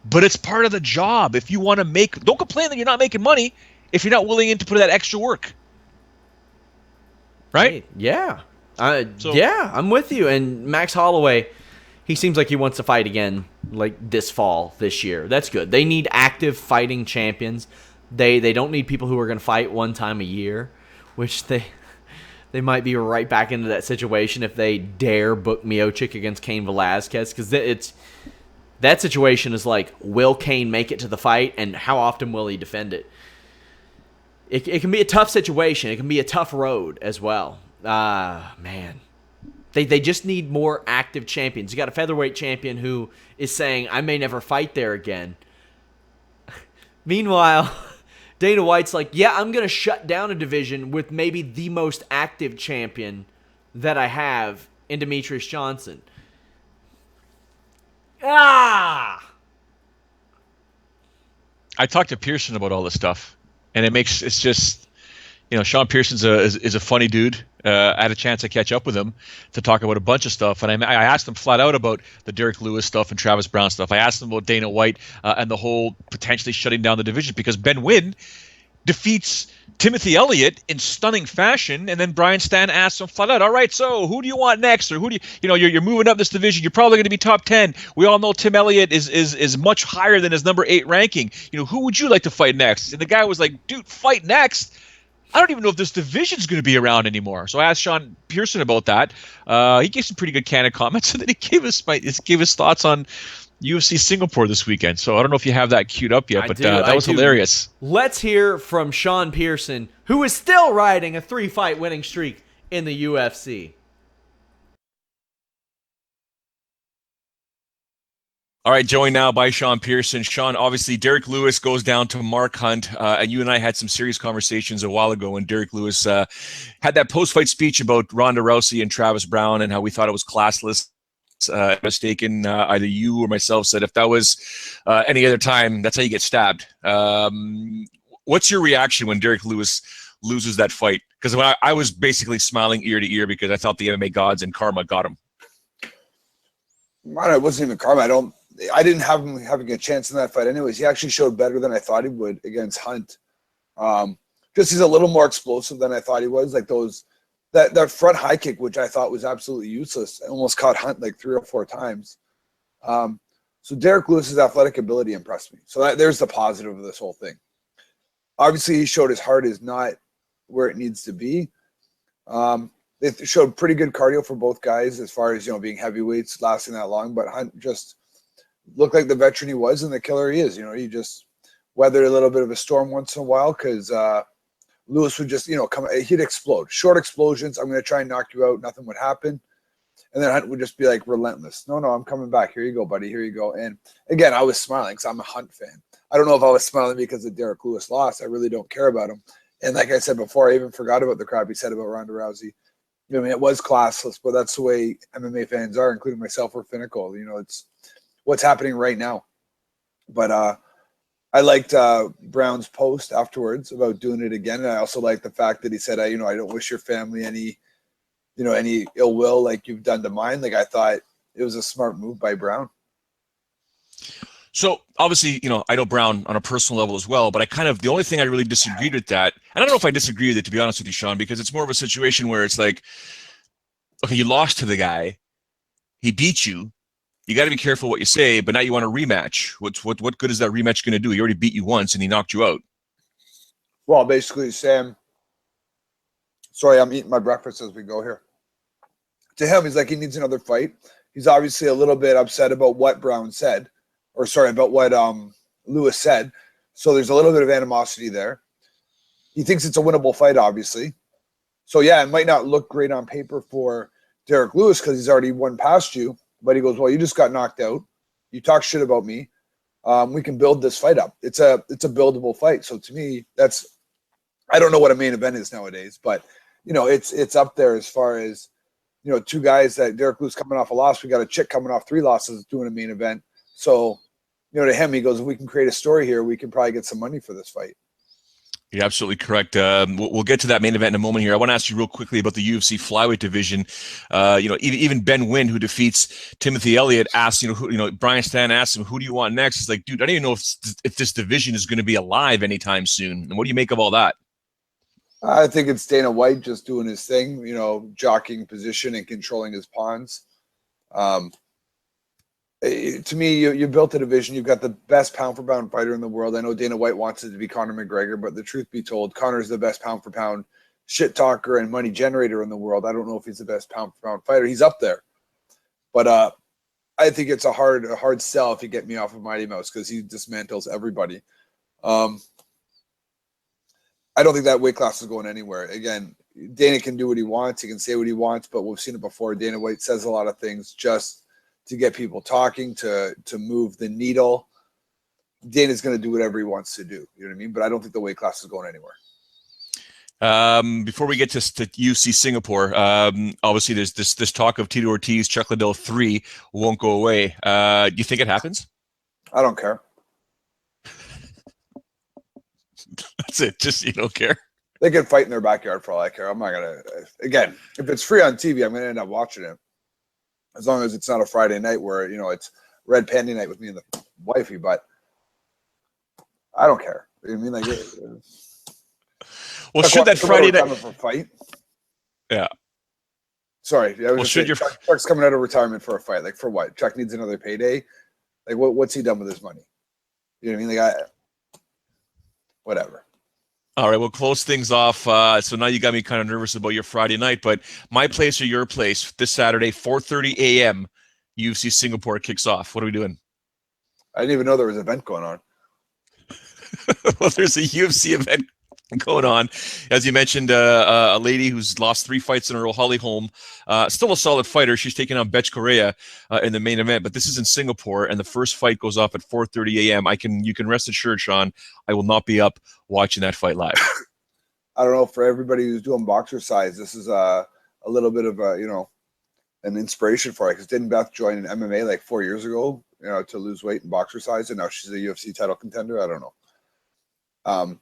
but it's part of the job. If you want to don't complain that you're not making money if you're not willing to put that extra work. Right? Yeah. Yeah, I'm with you. And Max Holloway, he seems like he wants to fight again, like this year. That's good. They need active fighting champions. They don't need people who are going to fight one time a year, which they might be right back into that situation if they dare book Miocic against Cain Velasquez, because that situation is like, will Cain make it to the fight, and how often will he defend it? It can be a tough situation. It can be a tough road as well. Man. They just need more active champions. You got a featherweight champion who is saying, I may never fight there again. Meanwhile, Dana White's like, yeah, I'm going to shut down a division with maybe the most active champion that I have in Demetrius Johnson. I talked to Pearson about all this stuff, and it's just, Sean Pearson's is a funny dude. I had a chance to catch up with him to talk about a bunch of stuff, and I asked him flat out about the Derek Lewis stuff and Travis Brown stuff. I asked him about Dana White and the whole potentially shutting down the division, because Ben Wynn defeats Timothy Elliott in stunning fashion, and then Brian Stann asks him flat out, all right, so who do you want next? Or who do you're moving up this division, you're probably going to be top 10. We all know Tim Elliott is much higher than his number 8 ranking. Who would you like to fight next? And the guy was like, dude, fight next? I don't even know if this division's going to be around anymore. So I asked Sean Pearson about that. He gave some pretty good candid comments, and then he gave his thoughts on UFC Singapore this weekend. So I don't know if you have that queued up yet, but that was hilarious. Let's hear from Sean Pearson, who is still riding a 3-fight winning streak in the UFC. All right, joined now by Sean Pearson. Sean, obviously, Derek Lewis goes down to Mark Hunt, and you and I had some serious conversations a while ago when Derek Lewis had that post-fight speech about Ronda Rousey and Travis Brown and how we thought it was classless. Mistaken, either you or myself said if that was any other time, that's how you get stabbed. What's your reaction when Derek Lewis loses that fight? Because when I was basically smiling ear to ear because I thought the MMA gods and karma got him. It wasn't even karma. I didn't have him having a chance in that fight anyways. He actually showed better than I thought he would against Hunt. Just he's a little more explosive than I thought he was. Like that front high kick, which I thought was absolutely useless, almost caught Hunt like 3 or 4 times. So Derek Lewis's athletic ability impressed me. So there's the positive of this whole thing. Obviously, he showed his heart is not where it needs to be. They showed pretty good cardio for both guys as far as, being heavyweights lasting that long. But Hunt just looked like the veteran he was and the killer he is. He just weathered a little bit of a storm once in a while because Lewis would just, he'd explode. Short explosions. I'm going to try and knock you out. Nothing would happen. And then Hunt would just be like relentless. No, I'm coming back. Here you go, buddy. Here you go. And again, I was smiling because I'm a Hunt fan. I don't know if I was smiling because of Derek Lewis lost. I really don't care about him. And like I said before, I even forgot about the crap he said about Ronda Rousey. It was classless, but that's the way MMA fans are, including myself. We're finical. It's what's happening right now. But I liked Brown's post afterwards about doing it again. And I also liked the fact that he said, I don't wish your family any ill will like you've done to mine. Like I thought it was a smart move by Brown. So obviously, I know Brown on a personal level as well, but the only thing I really disagreed with that, and I don't know if I disagree with it, to be honest with you, Sean, because it's more of a situation where it's like, okay, you lost to the guy, he beat you, you got to be careful what you say, but now you want a rematch. What good is that rematch going to do? He already beat you once and he knocked you out. Well, basically, Sam, sorry, I'm eating my breakfast as we go here. To him, he's like, he needs another fight. He's obviously a little bit upset about what Brown said. About what Lewis said. So there's a little bit of animosity there. He thinks it's a winnable fight, obviously. So yeah, it might not look great on paper for Derek Lewis because he's already won past you, but he goes, well, you just got knocked out. You talk shit about me. We can build this fight up. It's a buildable fight. So to me, I don't know what a main event is nowadays, but it's up there as far as, two guys that Derek Lewis coming off a loss. We got a chick coming off 3 losses doing a main event. So, to him, he goes, if we can create a story here, we can probably get some money for this fight. You're absolutely correct. We'll get to that main event in a moment here. I want to ask you real quickly about the UFC flyweight division. Even Ben Wynn, who defeats Timothy Elliott, asked, Brian Stan asked him, who do you want next? He's like, dude, I don't even know if this division is going to be alive anytime soon. And what do you make of all that? I think it's Dana White just doing his thing, jockeying position and controlling his pawns. To me, you built a division. You've got the best pound-for-pound fighter in the world. I know Dana White wants it to be Conor McGregor, but the truth be told, Conor's the best pound-for-pound shit talker and money generator in the world. I don't know if he's the best pound-for-pound fighter. He's up there. But I think it's a hard sell if you get me off of Mighty Mouse because he dismantles everybody. I don't think that weight class is going anywhere. Again, Dana can do what he wants. He can say what he wants, but we've seen it before. Dana White says a lot of things just to get people talking, to move the needle. Dana's going to do whatever he wants to do. You know what I mean? But I don't think the weight class is going anywhere. Before we get to UFC Singapore, obviously there's this talk of Tito Ortiz, Chuck Liddell 3 won't go away. Do you think it happens? I don't care. That's it. Just you don't care. They can fight in their backyard for all I care. I'm not gonna. Again, if it's free on TV, I'm gonna end up watching it. As long as it's not a Friday night where it's red panty night with me and the wifey. But I don't care. You know what I mean? Well, should that Friday night for a fight? Yeah. Sorry. Should Chuck's coming out of retirement for a fight? Like for what? Chuck needs another payday. Like what's he done with his money? You know what I mean? Like whatever. All right, we'll close things off. So now you got me kind of nervous about your Friday night, but my place or your place this Saturday, 4:30 a.m. UFC Singapore kicks off. What are we doing? I didn't even know there was an event going on. Well, there's a UFC event going on. As you mentioned, a lady who's lost 3 fights in a row, Holly Holm, still a solid fighter. She's taking on Betch Correa in the main event, but this is in Singapore, and the first fight goes off at 4:30 a.m. You can rest assured, Sean, I will not be up watching that fight live. I don't know, for everybody who's doing boxer size, this is a little bit of an inspiration for it, because didn't Beth join in MMA like 4 years ago, to lose weight in boxer size, and now she's a UFC title contender? I don't know.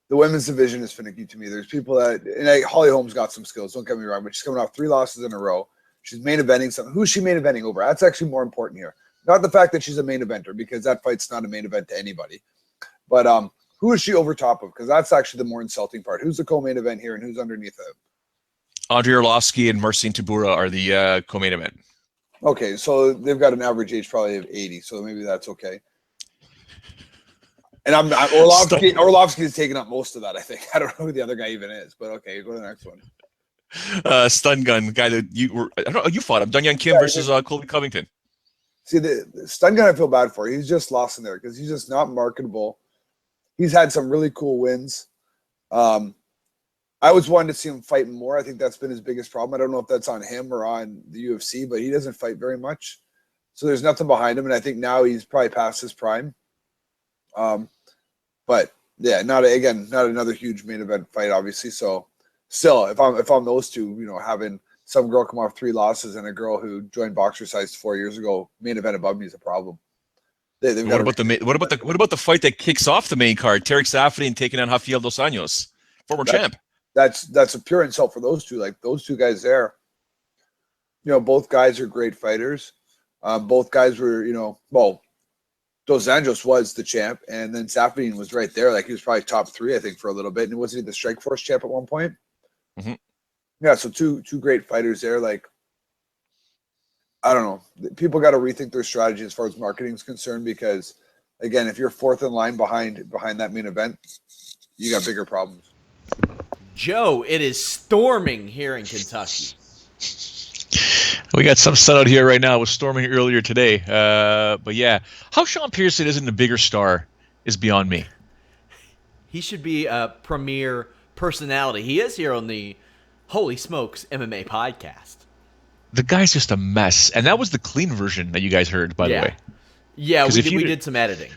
The women's division is finicky to me. There's people Holly Holm's got some skills, don't get me wrong, but she's coming off 3 losses in a row. She's main eventing something. Who's she main eventing over? That's actually more important here. Not the fact that she's a main eventer, because that fight's not a main event to anybody. But who is she over top of? Because that's actually the more insulting part. Who's the co-main event here and who's underneath it? Andrei Arlovsky and Marcin Tybura are the co-main event. Okay, so they've got an average age probably of 80, so maybe that's okay. And Orlovsky is taking up most of that, I think. I don't know who the other guy even is, but okay, go to the next one. Stun gun guy that you fought him. Dong Kim versus Colby Covington. See, the stun gun I feel bad for. He's just lost in there because he's just not marketable. He's had some really cool wins. I was wanting to see him fight more. I think that's been his biggest problem. I don't know if that's on him or on the UFC, but he doesn't fight very much. So there's nothing behind him, and I think now he's probably past his prime. But yeah, not another huge main event fight, obviously. So still, if I'm those two, having some girl come off 3 losses and a girl who joined boxer size 4 years ago, main event above me is a problem. What about the fight that kicks off the main card? Tarek Saffiedine taking on Rafael Dos Anjos, former champ. That's a pure insult for those two. Like those 2 guys there, both guys are great fighters. Both guys were, Dos Anjos was the champ, and then Saffiedine was right there. Like he was probably top 3, I think, for a little bit. And wasn't he the Strikeforce champ at one point? Mm-hmm. Yeah, so two great fighters there. Like, I don't know. People got to rethink their strategy as far as marketing is concerned, because, again, if you're 4th in line behind that main event, you got bigger problems. Joe, it is storming here in Kentucky. We got some sun out here right now. It was storming earlier today. But yeah, how Sean Pearson isn't a bigger star is beyond me. He should be a premier personality. He is here on the Holy Smokes MMA podcast. The guy's just a mess. And that was the clean version that you guys heard, by the way. Yeah, we did some editing.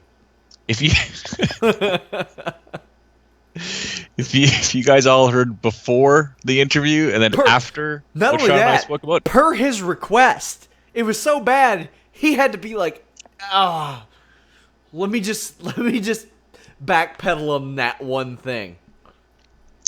If you if you guys all heard before the interview and then after not what only Sean and I that, spoke about, per his request, it was so bad he had to be like, let me just backpedal on that one thing.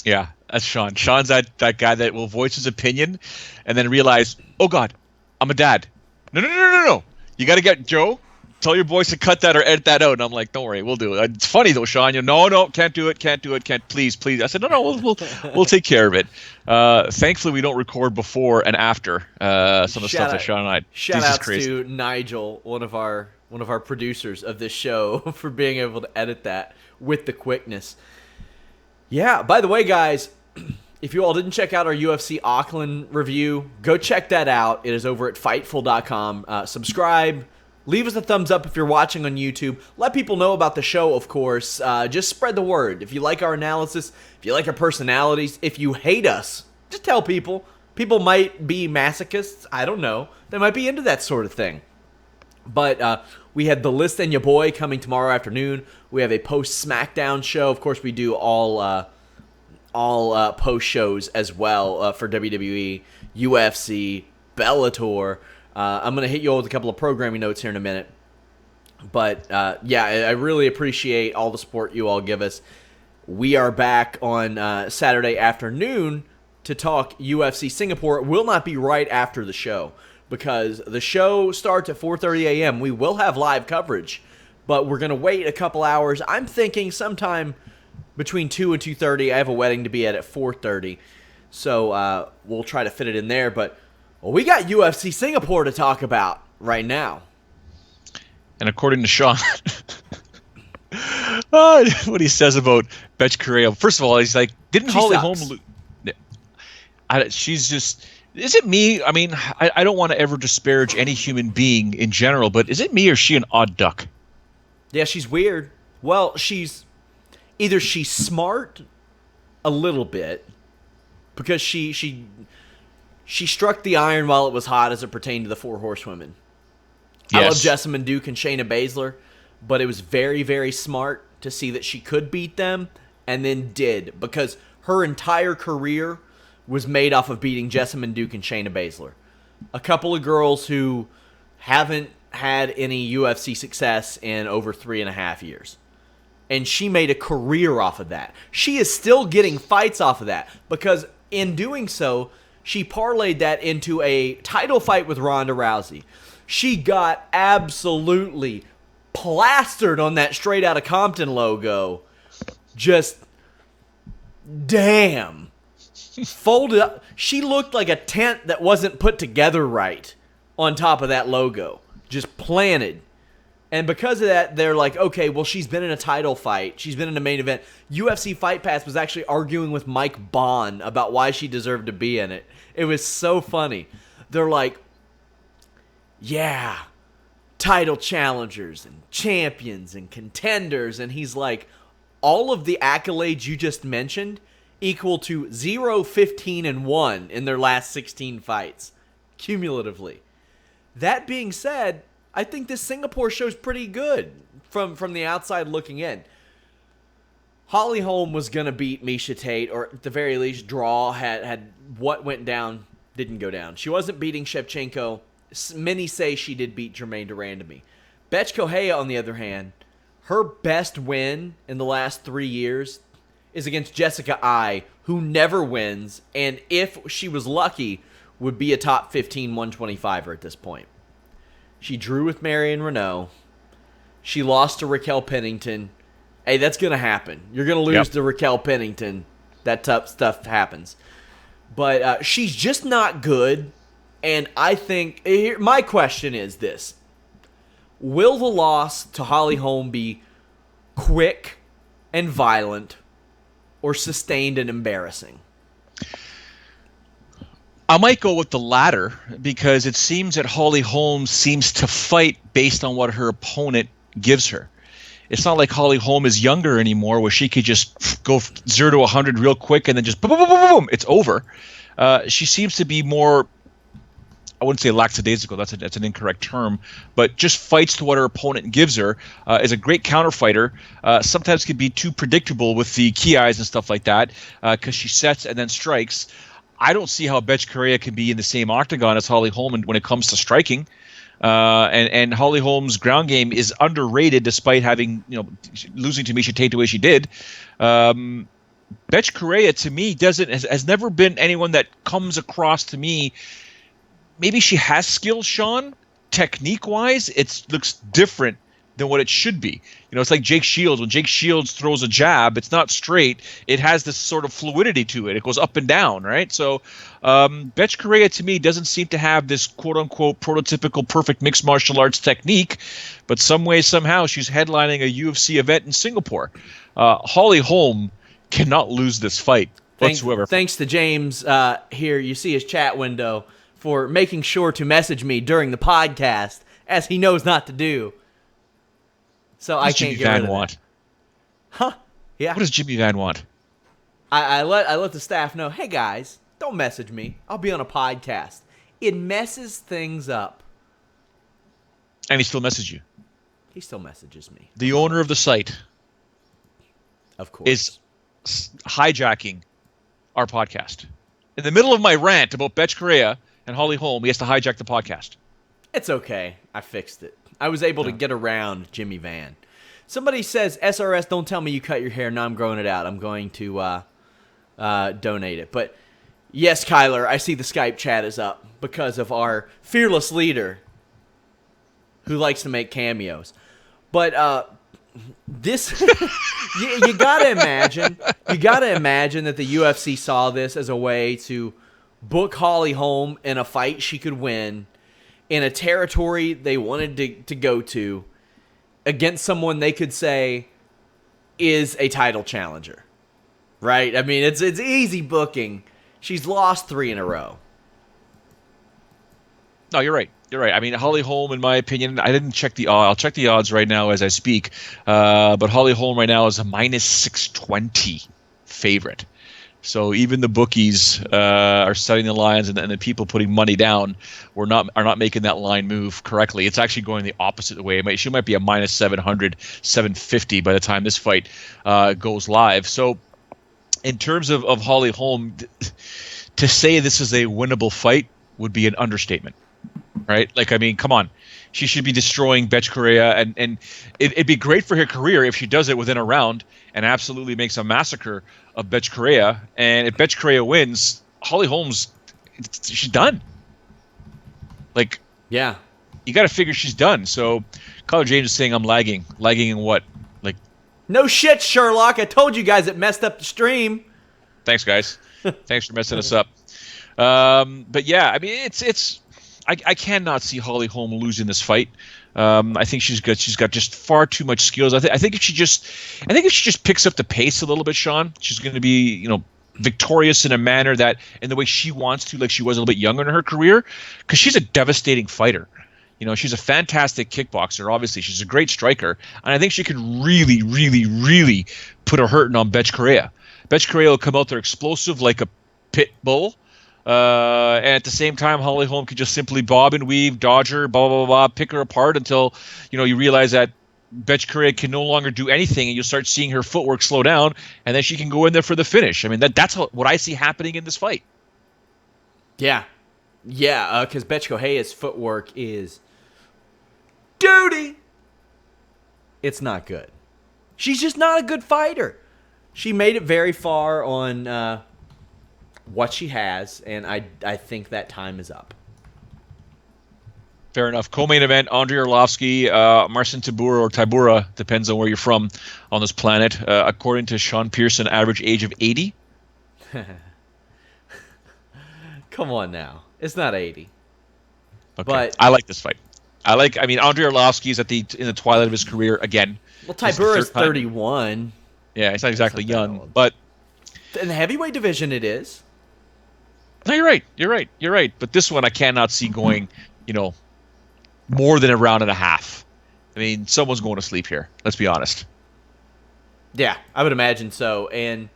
yeah, that's Sean. Sean's that guy that will voice his opinion and then realize, oh God, I'm a dad. No. You got to get Joe. Tell your boys to cut that or edit that out. And I'm like, don't worry, we'll do it. It's funny though, Sean. No, can't do it, please. I said, no, we'll take care of it. Thankfully, we don't record before and after some of the stuff that Sean and I. Shout outs to Nigel, one of our producers of this show, for being able to edit that with the quickness. Yeah. By the way, guys, if you all didn't check out our UFC Auckland review, go check that out. It is over at Fightful.com. Subscribe. Leave us a thumbs up if you're watching on YouTube. Let people know about the show, of course. Just spread the word. If you like our analysis, if you like our personalities, if you hate us, just tell people. People might be masochists. I don't know. They might be into that sort of thing. But we had The List and Your Boy coming tomorrow afternoon. We have a post-SmackDown show. Of course, we do all post shows as well for WWE, UFC, Bellator. I'm going to hit you all with a couple of programming notes here in a minute. But, yeah, I really appreciate all the support you all give us. We are back on Saturday afternoon to talk UFC Singapore. It will not be right after the show because the show starts at 4:30 a.m. We will have live coverage, but we're going to wait a couple hours. I'm thinking sometime between 2 and 2:30. I have a wedding to be at 4:30, so we'll try to fit it in there, but... Well, we got UFC Singapore to talk about right now. And according to Sean, what he says about Betch Correa, first of all, he's like, didn't Holly Holm lose? She's just, is it me? I mean, I don't want to ever disparage any human being in general, but is it me or is she an odd duck? Yeah, she's weird. Well, she's smart a little bit because she struck the iron while it was hot as it pertained to the Four Horsewomen. Yes. I love Jessamine Duke and Shayna Baszler, but it was very, very smart to see that she could beat them and then did, because her entire career was made off of beating Jessamine Duke and Shayna Baszler. A couple of girls who haven't had any UFC success in over 3.5 years. And she made a career off of that. She is still getting fights off of that because in doing so, she parlayed that into a title fight with Ronda Rousey. She got absolutely plastered on that Straight Outta Compton logo. Just, damn. Folded up. She looked like a tent that wasn't put together right on top of that logo. Just planted. And because of that, they're like, okay, well, she's been in a title fight. She's been in a main event. UFC Fight Pass was actually arguing with Mike Bond about why she deserved to be in it. It was so funny. They're like, yeah, title challengers and champions and contenders. And he's like, all of the accolades you just mentioned equal to 0-15-1 in their last 16 fights, cumulatively. That being said, I think this Singapore show's pretty good from the outside looking in. Holly Holm was going to beat Miesha Tate, or at the very least draw, had what went down didn't go down. She wasn't beating Shevchenko. Many say she did beat Germaine Durandamy. Betch Correa, on the other hand, her best win in the last 3 years is against Jessica Ai, who never wins, and if she was lucky, would be a top 15 125er at this point. She drew with Marion Renault. She lost to Raquel Pennington. Hey, that's going to happen. You're going to lose to Raquel Pennington. That tough stuff happens. But she's just not good. And I think, my question is this. Will the loss to Holly Holm be quick and violent or sustained and embarrassing? I might go with the latter because it seems that Holly Holm seems to fight based on what her opponent gives her. It's not like Holly Holm is younger anymore where she could just go 0 to 100 real quick and then just boom, boom, boom, boom, boom, it's over. she seems to be more, I wouldn't say lackadaisical, that's an incorrect term, but just fights to what her opponent gives her, is a great counter fighter, sometimes can be too predictable with the key eyes and stuff like that, because she sets and then strikes. I don't see how Betch Correia can be in the same octagon as Holly Holm when it comes to striking. And Holly Holm's ground game is underrated despite having, losing to Miesha Tate the way she did. Betch Correia, to me, has never been anyone that comes across to me. Maybe she has skills, Sean. Technique-wise, it looks different than what it should be. It's like Jake Shields. When Jake Shields throws a jab, it's not straight. It has this sort of fluidity to it. It goes up and down, right? So Betch Correia, to me, doesn't seem to have this quote-unquote prototypical perfect mixed martial arts technique, but some way, somehow, she's headlining a UFC event in Singapore. Holly Holm cannot lose this fight whatsoever. Thanks to James here. You see his chat window for making sure to message me during the podcast, as he knows not to do. So I can't get rid of that. Huh? Yeah. What does Jimmy Van want? I let the staff know, hey guys, don't message me. I'll be on a podcast. It messes things up. And he still messages you. He still messages me. The owner of the site, of course, is hijacking our podcast. In the middle of my rant about Betch Correia and Holly Holm, he has to hijack the podcast. It's okay. I fixed it. I was able to get around Jimmy Van. Somebody says, SRS, don't tell me you cut your hair. No, I'm growing it out. I'm going to donate it. But yes, Kyler, I see the Skype chat is up because of our fearless leader who likes to make cameos. But this, you gotta imagine that the UFC saw this as a way to book Holly Holm in a fight she could win in a territory they wanted to go to against someone they could say is a title challenger, right? I mean, it's easy booking. She's lost 3 in a row. No, you're right. You're right. I mean, Holly Holm, in my opinion, I didn't check the odds. I'll check the odds right now as I speak. But Holly Holm right now is a minus 620 favorite. So even the bookies are setting the lines, and the people putting money down are not making that line move correctly. It's actually going the opposite way. She might be a minus 700, 750 by the time this fight goes live. So in terms of Holly Holm, to say this is a winnable fight would be an understatement, right? Like, I mean, come on. She should be destroying Betch Correia, and it'd be great for her career if she does it within a round and absolutely makes a massacre of Betch Correia. And if Betch Correia wins, Holly Holm's, she's done. Like, yeah, you got to figure she's done. So, Colin James is saying I'm lagging. Lagging in what? Like, no shit, Sherlock. I told you guys it messed up the stream. Thanks, guys. Thanks for messing us up. But yeah, I mean, I cannot see Holly Holm losing this fight. I think she's got just far too much skills. I think if she just picks up the pace a little bit, Sean, she's going to be, victorious in a manner that in the way she wants to, like she was a little bit younger in her career, because she's a devastating fighter. She's a fantastic kickboxer. Obviously, she's a great striker, and I think she could really, really, really put a hurting on Betch Correia. Betch Correia will come out there explosive like a pit bull. And at the same time, Holly Holm could just simply bob and weave, dodge her, blah, blah, blah, blah, pick her apart until, you realize that Betch Correia can no longer do anything, and you'll start seeing her footwork slow down, and then she can go in there for the finish. I mean, that's what I see happening in this fight. Yeah. Yeah, because Betch Correia's footwork is duty. It's not good. She's just not a good fighter. She made it very far on what she has, and I think that time is up. Fair enough. Co-main event, Andrei Arlovsky, Marcin Tybura, or Tybura, depends on where you're from on this planet. According to Sean Pearson, average age of 80. Come on now. It's not 80. Okay. But I like this fight. Andrei Arlovsky is in the twilight of his career again. Well, Tybura is 31. Yeah, he's not exactly young, but in the heavyweight division it is. No, you're right. But this one I cannot see going, more than a round and a half. I mean, someone's going to sleep here. Let's be honest. Yeah, I would imagine so. And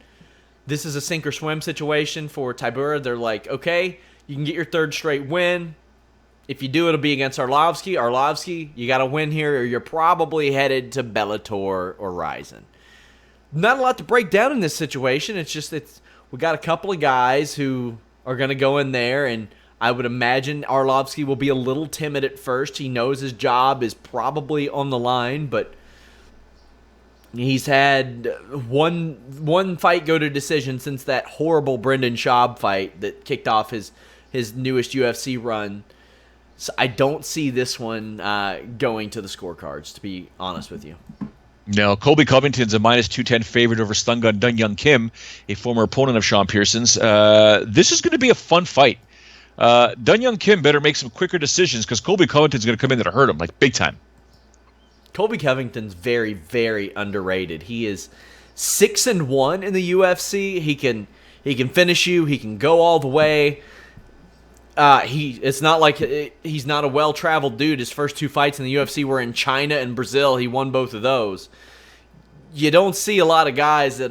This is a sink or swim situation for Tybura. They're like, okay, you can get your third straight win. If you do, it'll be against Arlovsky. Arlovsky, you got to win here, or you're probably headed to Bellator or Ryzen. Not a lot to break down in this situation. We got a couple of guys who are going to go in there, and I would imagine Arlovsky will be a little timid at first. He knows his job is probably on the line, but he's had one fight go to decision since that horrible Brendan Schaub fight that kicked off his newest UFC run. So I don't see this one going to the scorecards, to be honest with you. No, Colby Covington's a -210 favorite over Stun Gun Dun Young Kim, a former opponent of Sean Pearson's. This is going to be a fun fight. Dun Young Kim better make some quicker decisions because Colby Covington's going to come in there to hurt him, like big time. Colby Covington's very, very underrated. He is 6-1 in the UFC. He can finish you. He can go all the way. It's not like he's not a well-traveled dude. His first 2 fights in the UFC were in China and Brazil. He won both of those. You don't see a lot of guys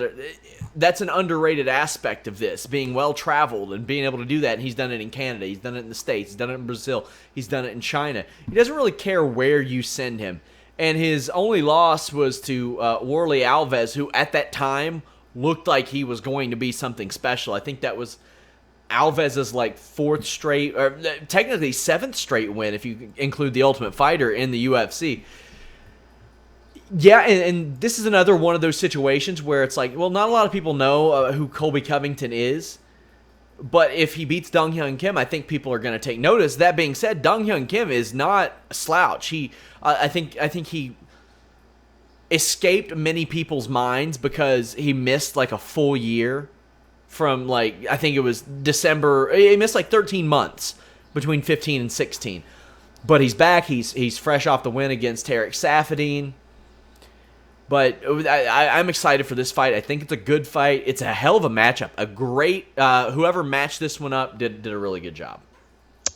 that's an underrated aspect of this, being well-traveled and being able to do that. And he's done it in Canada. He's done it in the States. He's done it in Brazil. He's done it in China. He doesn't really care where you send him. And his only loss was to Warley Alves, who at that time looked like he was going to be something special. I think that was Alves' 4th straight, or technically 7th straight win if you include the Ultimate Fighter in the UFC. Yeah, and this is another one of those situations where it's like, well, not a lot of people know who Colby Covington is, but if he beats Dong Hyun Kim, I think people are going to take notice. That being said, Dong Hyun Kim is not a slouch. I think he escaped many people's minds because he missed a full year from I think it was December. He missed 13 months between 15 and 16. But he's back. He's fresh off the win against Tarek Saffiedine. But I'm excited for this fight. I think it's a good fight. It's a hell of a matchup. A great whoever matched this one up did a really good job.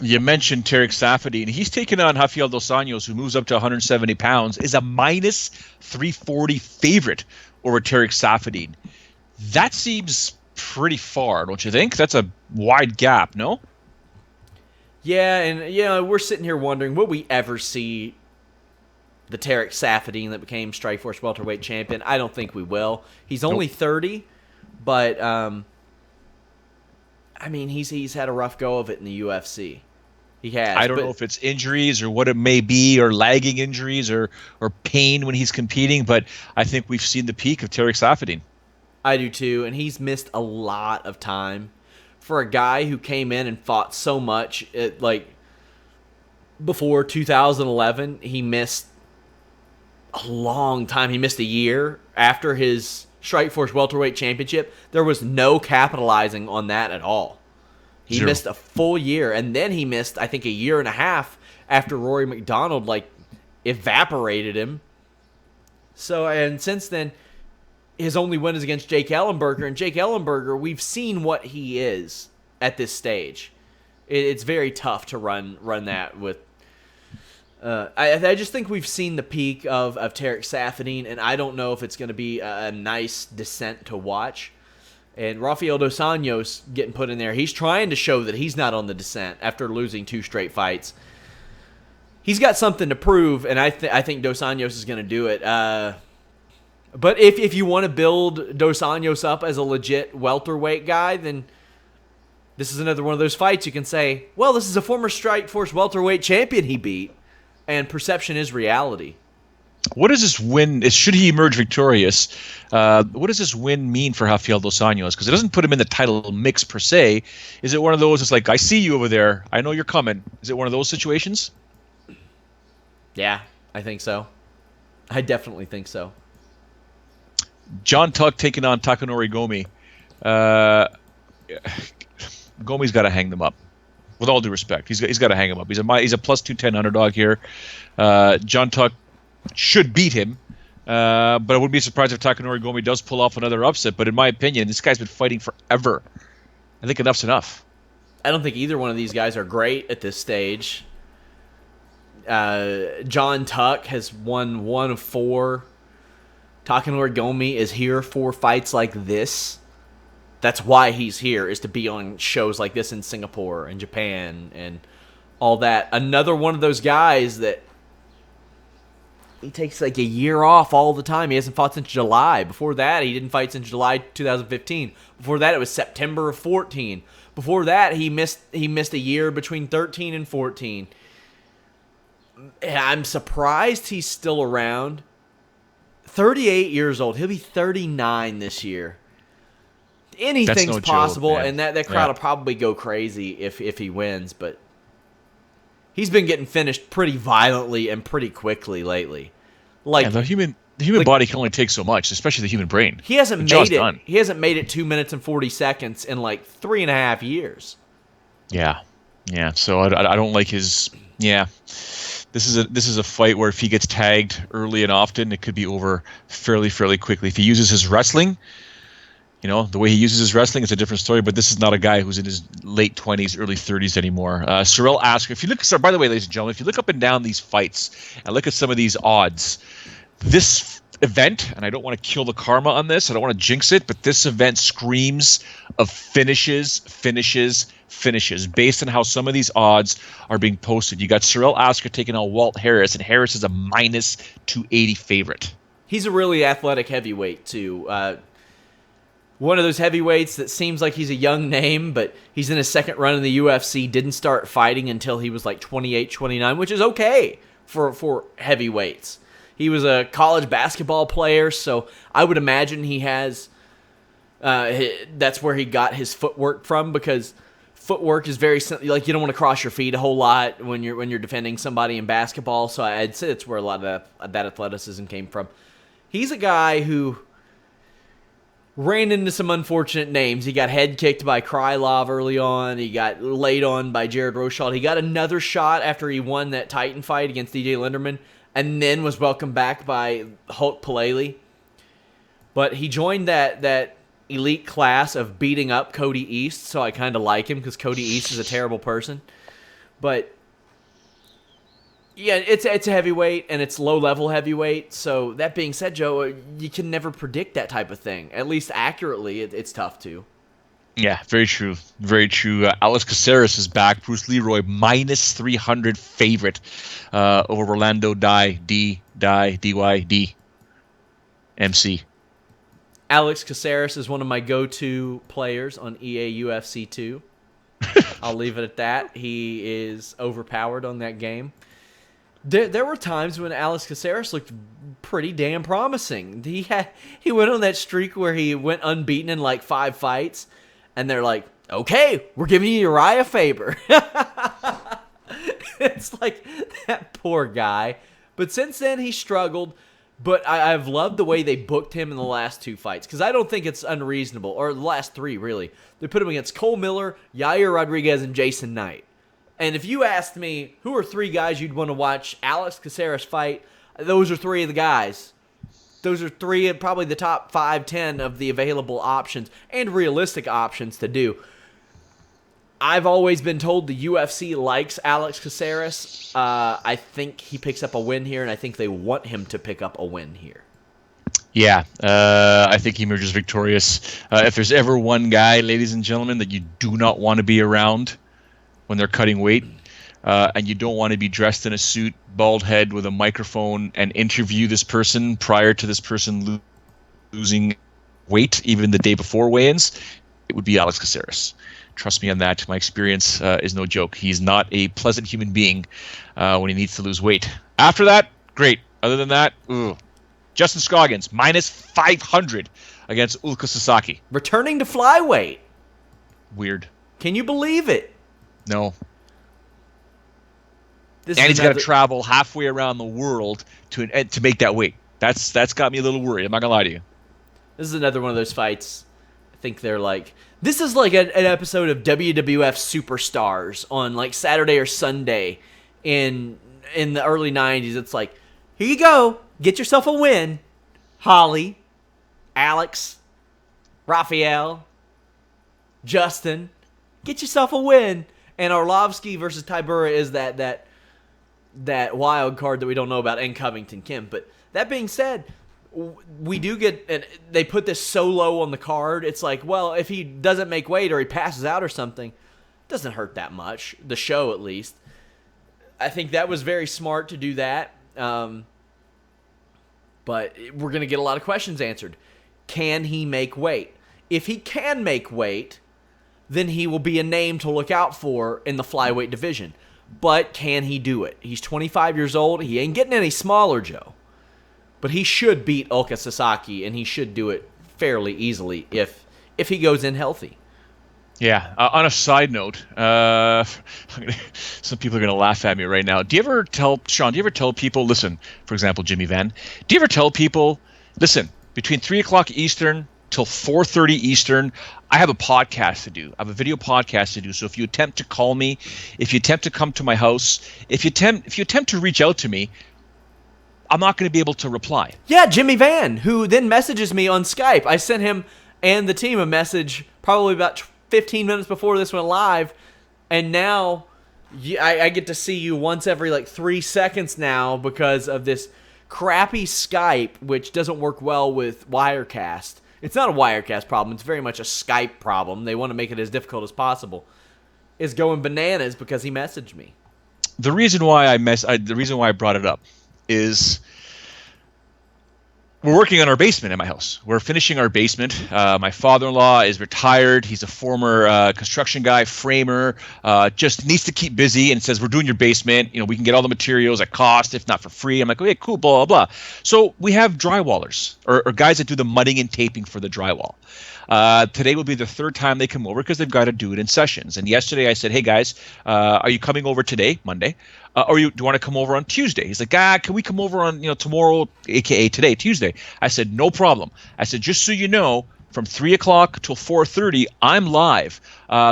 You mentioned Tarek Saffiedine. He's taken on Rafael Dos Anjos, who moves up to 170 pounds, is a -340 favorite over Tarek Saffiedine. That seems pretty far, don't you think? That's a wide gap, no? Yeah, and we're sitting here wondering, will we ever see the Tarek Saffiedine that became Strikeforce welterweight champion? I don't think we will. He's only 30, but he's had a rough go of it in the UFC. He has. I don't know if it's injuries or what it may be, or lagging injuries or pain when he's competing, but I think we've seen the peak of Tarek Saffiedine. I do too, and he's missed a lot of time. For a guy who came in and fought so much, before 2011, he missed a long time. He missed a year after his Strikeforce welterweight championship. There was no capitalizing on that at all. He missed a full year, and then he missed, I think, a year and a half after Rory McDonald evaporated him. So, and since then, his only win is against Jake Ellenberger, and Jake Ellenberger, we've seen what he is at this stage. It's very tough to run that with. I just think we've seen the peak of Tarek Saffiedine, and I don't know if it's going to be a nice descent to watch. And Rafael Dos Anjos getting put in there, he's trying to show that he's not on the descent after losing 2 straight fights. He's got something to prove, and I think Dos Anjos is going to do it. But if you want to build Dos Anjos up as a legit welterweight guy, then this is another one of those fights you can say, well, this is a former Strikeforce welterweight champion he beat, and perception is reality. What does this win, should he emerge victorious, what does this win mean for Rafael Dos Anjos? Because it doesn't put him in the title mix per se. Is it one of those, it's like, I see you over there, I know you're coming. Is it one of those situations? Yeah, I think so. I definitely think so. John Tuck taking on Takanori Gomi. Gomi's got to hang them up. With all due respect, he's got to hang him up. He's a +210 underdog here. John Tuck should beat him, but I wouldn't be surprised if Takanori Gomi does pull off another upset. But in my opinion, this guy's been fighting forever. I think enough's enough. I don't think either one of these guys are great at this stage. John Tuck has won 1 of 4. Takanori Gomi is here for fights like this. That's why he's here, is to be on shows like this in Singapore and Japan and all that. Another one of those guys that he takes like a year off all the time. He hasn't fought since July. Before that, he didn't fight since July 2015. Before that, it was September of 14. Before that, he missed a year between 13 and 14. I'm surprised he's still around. 38 years old. He'll be 39 this year. Anything's possible, joke, and that crowd will probably go crazy if he wins, but he's been getting finished pretty violently and pretty quickly lately. Like the human body can only take so much, especially the human brain. He hasn't made it 2 minutes and 40 seconds in like 3.5 years. Yeah. So I don't like his. Yeah, this is a fight where if he gets tagged early and often, it could be over fairly quickly. If he uses his wrestling, the way he uses his wrestling is a different story. But this is not a guy who's in his late 20s, early 30s anymore. Cyril Asker. If you look, by the way, ladies and gentlemen, if you look up and down these fights and look at some of these odds, this event, and I don't want to kill the karma on this, I don't want to jinx it, but this event screams of finishes based on how some of these odds are being posted. You got Cyril Asker taking on Walt Harris, and Harris is a minus 280 favorite. He's a really athletic heavyweight, too. One of those heavyweights that seems like he's a young name, but he's in his second run in the UFC, didn't start fighting until he was like 28, 29, which is okay for heavyweights. He was a college basketball player, so I would imagine he has that's where he got his footwork from, because footwork is very like, you don't want to cross your feet a whole lot when you're defending somebody in basketball. So I'd say that's where a lot of that athleticism came from. He's a guy who ran into some unfortunate names. He got head kicked by Krylov early on. He got laid on by Jared Rosholt. He got another shot after he won that Titan fight against DJ Linderman, and then was welcomed back by Hulk Paleli. But he joined that elite class of beating up Cody East, so I kind of like him because Cody East is a terrible person. But yeah, it's a heavyweight, and it's low-level heavyweight. So that being said, Joe, you can never predict that type of thing. At least accurately, it's tough to. Yeah, very true. Very true. Alex Caceres is back. Bruce Leroy, minus 300 favorite over Rolando D-Y-D MC. Alex Caceres is one of my go-to players on EA UFC 2. I'll leave it at that. He is overpowered on that game. There were times when Alex Caceres looked pretty damn promising. He went on that streak where he went unbeaten in like 5 fights, and they're like, okay, we're giving you Uriah Faber. It's like, that poor guy. But since then, he struggled. But I've loved the way they booked him in the last 2 fights, because I don't think it's unreasonable, or the last 3, really. They put him against Cole Miller, Yair Rodriguez, and Jason Knight. And if you asked me, who are 3 guys you'd want to watch Alex Caceres fight, those are 3 of the guys. Those are 3 of probably the top 5, 10 of the available options and realistic options to do. I've always been told the UFC likes Alex Caceres. I think he picks up a win here, and I think they want him to pick up a win here. Yeah, I think he emerges victorious. If there's ever one guy, ladies and gentlemen, that you do not want to be around when they're cutting weight, and you don't want to be dressed in a suit, bald head with a microphone, and interview this person prior to this person losing weight, even the day before weigh-ins, it would be Alex Caceres. Trust me on that. My experience is no joke. He's not a pleasant human being when he needs to lose weight. After that, great. Other than that, Justin Scoggins, minus 500 against Ulka Sasaki. Returning to flyweight. Weird. Can you believe it? No. And he's got to travel halfway around the world to make that weight. That's got me a little worried. I'm not going to lie to you. This is another one of those fights. I think they're like... This is like an episode of WWF Superstars on like Saturday or Sunday in the early 90s. It's like, here you go. Get yourself a win. Holly, Alex, Raphael, Justin. Get yourself a win. And Arlovsky versus Tybura is that wild card that we don't know about, and Covington Kim. But that being said, we do get, and they put this so low on the card. It's like, well, if he doesn't make weight or he passes out or something, it doesn't hurt that much. The show, at least. I think that was very smart to do that. But we're going to get a lot of questions answered. Can he make weight? If he can make weight, then he will be a name to look out for in the flyweight division. But can he do it? He's 25 years old. He ain't getting any smaller, Joe. But he should beat Ulka Sasaki, and he should do it fairly easily if he goes in healthy. Yeah. On a side note, some people are going to laugh at me right now. Do you ever tell people, listen, for example, Jimmy Van, do you ever tell people, listen, between 3 o'clock Eastern till 4:30 Eastern, I have a podcast to do. I have a video podcast to do. So if you attempt to call me, if you attempt to come to my house, if you attempt to reach out to me, I'm not going to be able to reply. Yeah, Jimmy Van, who then messages me on Skype. I sent him and the team a message probably about 15 minutes before this went live, and now I get to see you once every 3 seconds now because of this crappy Skype, which doesn't work well with Wirecast. It's not a Wirecast problem. It's very much a Skype problem. They want to make it as difficult as possible. Is going bananas because he messaged me. The reason why I brought it up is we're working on our basement in my house. We're finishing our basement. My father-in-law is retired. He's a former construction guy, framer, just needs to keep busy, and says, we're doing your basement. We can get all the materials at cost, if not for free. I'm like, okay, cool, blah, blah, blah. So we have drywallers or guys that do the mudding and taping for the drywall. Today will be the third time they come over because they've got to do it in sessions. And yesterday I said, hey guys, are you coming over today, Monday? Or do you want to come over on Tuesday? He's like, can we come over on tomorrow, aka today, Tuesday? I said, no problem. I said, just so you know, from 3 o'clock till 4:30, I'm live.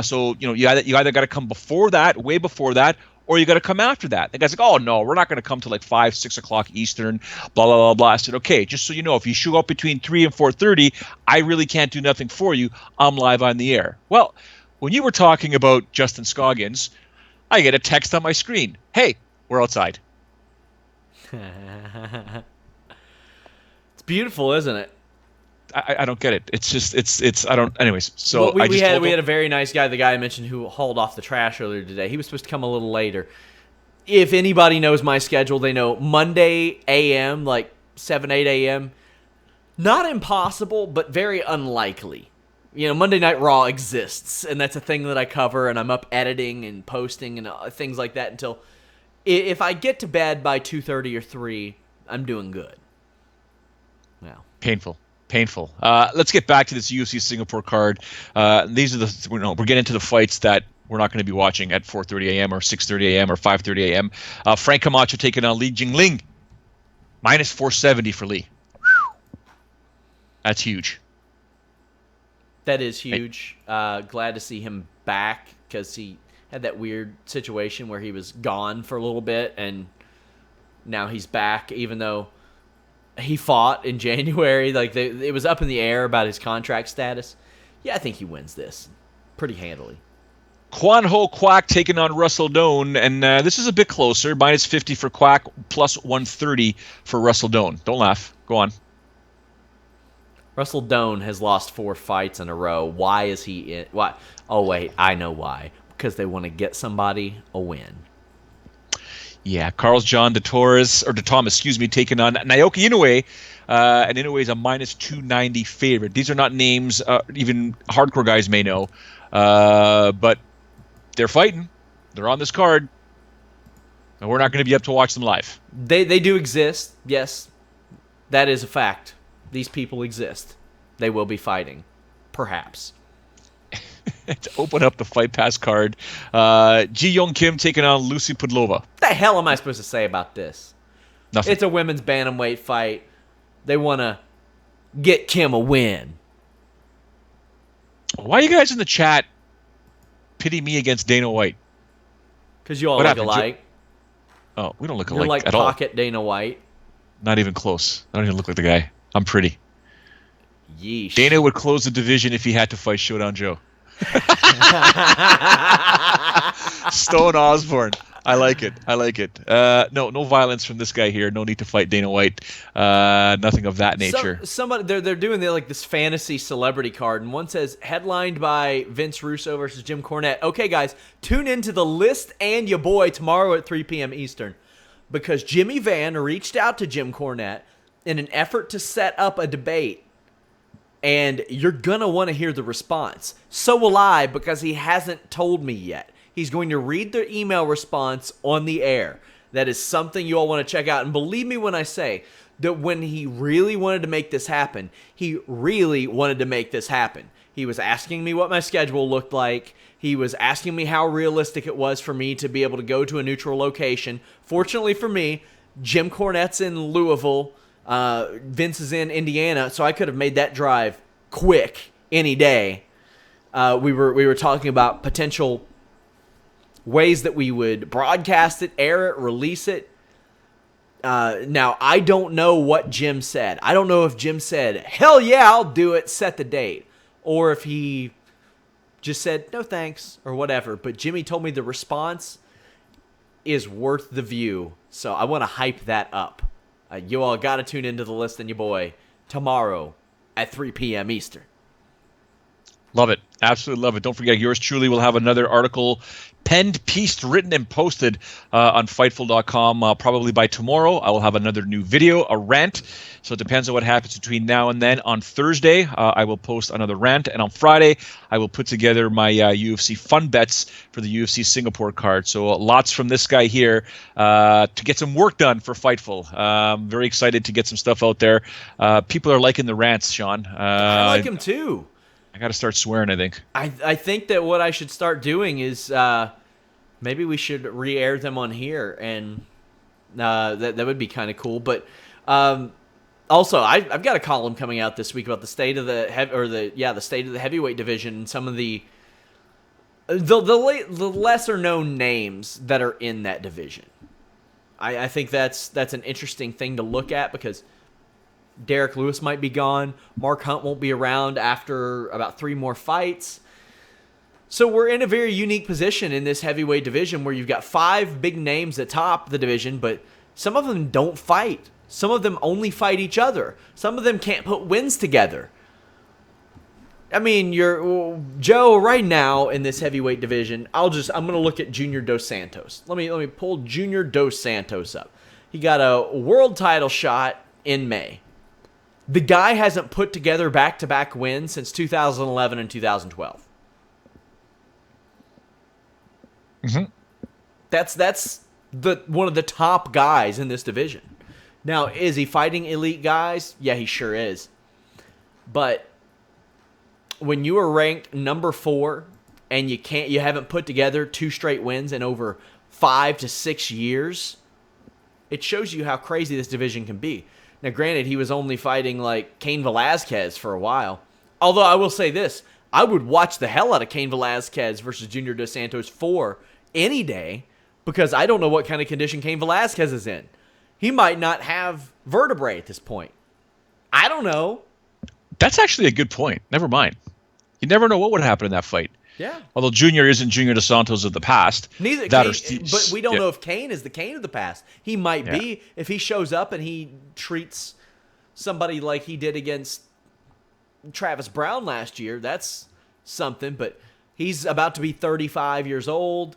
So you either got to come before that, way before that, or you got to come after that. The guy's like, oh, no, we're not going to come till 5, 6 o'clock Eastern, blah, blah, blah, blah. I said, okay, just so you know, if you show up between 3 and 4:30, I really can't do nothing for you. I'm live on the air. Well, when you were talking about Justin Scoggins, I get a text on my screen. Hey, we're outside. It's beautiful, isn't it? I don't get it. It's just I don't. Anyways, so well, we had a very nice guy, the guy I mentioned who hauled off the trash earlier today. He was supposed to come a little later. If anybody knows my schedule, they know Monday a.m. 7, 8 a.m. Not impossible, but very unlikely. Monday Night Raw exists, and that's a thing that I cover, and I'm up editing and posting and things like that until if I get to bed by 2:30 or 3, I'm doing good. Wow. Painful. Let's get back to this UFC Singapore card. These are we're getting into the fights that we're not going to be watching at 4:30 a.m. or 6:30 a.m. or 5:30 a.m. Frank Camacho taking on Li Jingling. Minus 470 for Li. That's huge. That is huge. Glad to see him back because he had that weird situation where he was gone for a little bit, and now he's back, even though he fought in January. It was up in the air about his contract status. Yeah, I think he wins this pretty handily. Kwan Ho Kwak taking on Russell Doan, and this is a bit closer. Minus 50 for Kwak, plus 130 for Russell Doan. Don't laugh. Go on. Russell Doan has lost 4 fights in a row. Why is he in? Why? Oh, wait, I know why. Because they want to get somebody a win. Yeah, Carl John de Thomas, taking on Naoki Inoue. And Inoue is a minus 290 favorite. These are not names even hardcore guys may know. But they're fighting. They're on this card. And we're not going to be up to watch them live. They do exist, yes. That is a fact. These people exist. They will be fighting. Perhaps. To open up the Fight Pass card, Ji Young Kim taking on Lucy Pudlova. What the hell am I supposed to say about this? Nothing. It's a women's bantamweight fight. They want to get Kim a win. Why are you guys in the chat pity me against Dana White? Because you all look alike. Oh, we don't look You're alike like at all. pocket Dana White. Not even close. I don't even look like the guy. I'm pretty. Yeesh. Dana would close the division if he had to fight Showdown Joe. Stone Osborne. I like it. No violence from this guy here. No need to fight Dana White. Nothing of that nature. Somebody they're doing like this fantasy celebrity card, and one says headlined by Vince Russo versus Jim Cornette. Okay, guys, tune into the list and your boy tomorrow at 3 p.m. Eastern, because Jimmy Van reached out to Jim Cornette in an effort to set up a debate. And you're going to want to hear the response. So will I, because he hasn't told me yet. He's going to read the email response on the air. That is something you all want to check out. And believe me when I say that when he really wanted to make this happen, he really wanted to make this happen. He was asking me what my schedule looked like. He was asking me how realistic it was for me to be able to go to a neutral location. Fortunately for me, Jim Cornette's in Louisville. Vince is in Indiana, so I could have made that drive quick any day. We were talking about potential ways that we would broadcast it, air it, release it. Now, I don't know what Jim said. I don't know if Jim said, hell yeah, I'll do it, set the date. Or if he just said, no thanks, or whatever. But Jimmy told me the response is worth the view, so I want to hype that up. You all got to tune into the list and your boy tomorrow at 3 p.m. Eastern. Love it. Absolutely love it. Don't forget, yours truly will have another article penned, pieced, written, and posted on Fightful.com probably by tomorrow. I will have another new video, a rant. So it depends on what happens between now and then. On Thursday, I will post another rant. And on Friday, I will put together my UFC fun bets for the UFC Singapore card. So lots from this guy here to get some work done for Fightful. Very excited to get some stuff out there. People are liking the rants, Sean. I like him too. I got to start swearing, I think. I think that what I should start doing is maybe we should re-air them on here, and that would be kind of cool. But also, I've got a column coming out this week about the state of the state of the heavyweight division and some of the lesser known names that are in that division. I think that's an interesting thing to look at, because Derek Lewis might be gone. Mark Hunt won't be around after about 3 more fights. So we're in a very unique position in this heavyweight division where you've got 5 big names at top the division, but some of them don't fight. Some of them only fight each other. Some of them can't put wins together. I mean, Joe, right now in this heavyweight division, I'm going to look at Junior Dos Santos. Let me pull Junior Dos Santos up. He got a world title shot in May. The guy hasn't put together back-to-back wins since 2011 and 2012. Mm-hmm. That's one of the top guys in this division. Now, is he fighting elite guys? Yeah, he sure is. But when you are ranked number 4 and you haven't put together 2 straight wins in over 5 to 6 years, it shows you how crazy this division can be. Now, granted, he was only fighting like Cain Velasquez for a while. Although I will say this, I would watch the hell out of Cain Velasquez versus Junior Dos Santos 4 any day, because I don't know what kind of condition Cain Velasquez is in. He might not have vertebrae at this point. I don't know. That's actually a good point. Never mind. You never know what would happen in that fight. Yeah. Although Junior isn't Junior Dos Santos of the past. Neither Cain, but we don't know if Cain is the Cain of the past. He might be if he shows up and he treats somebody like he did against Travis Brown last year. That's something, but he's about to be 35 years old.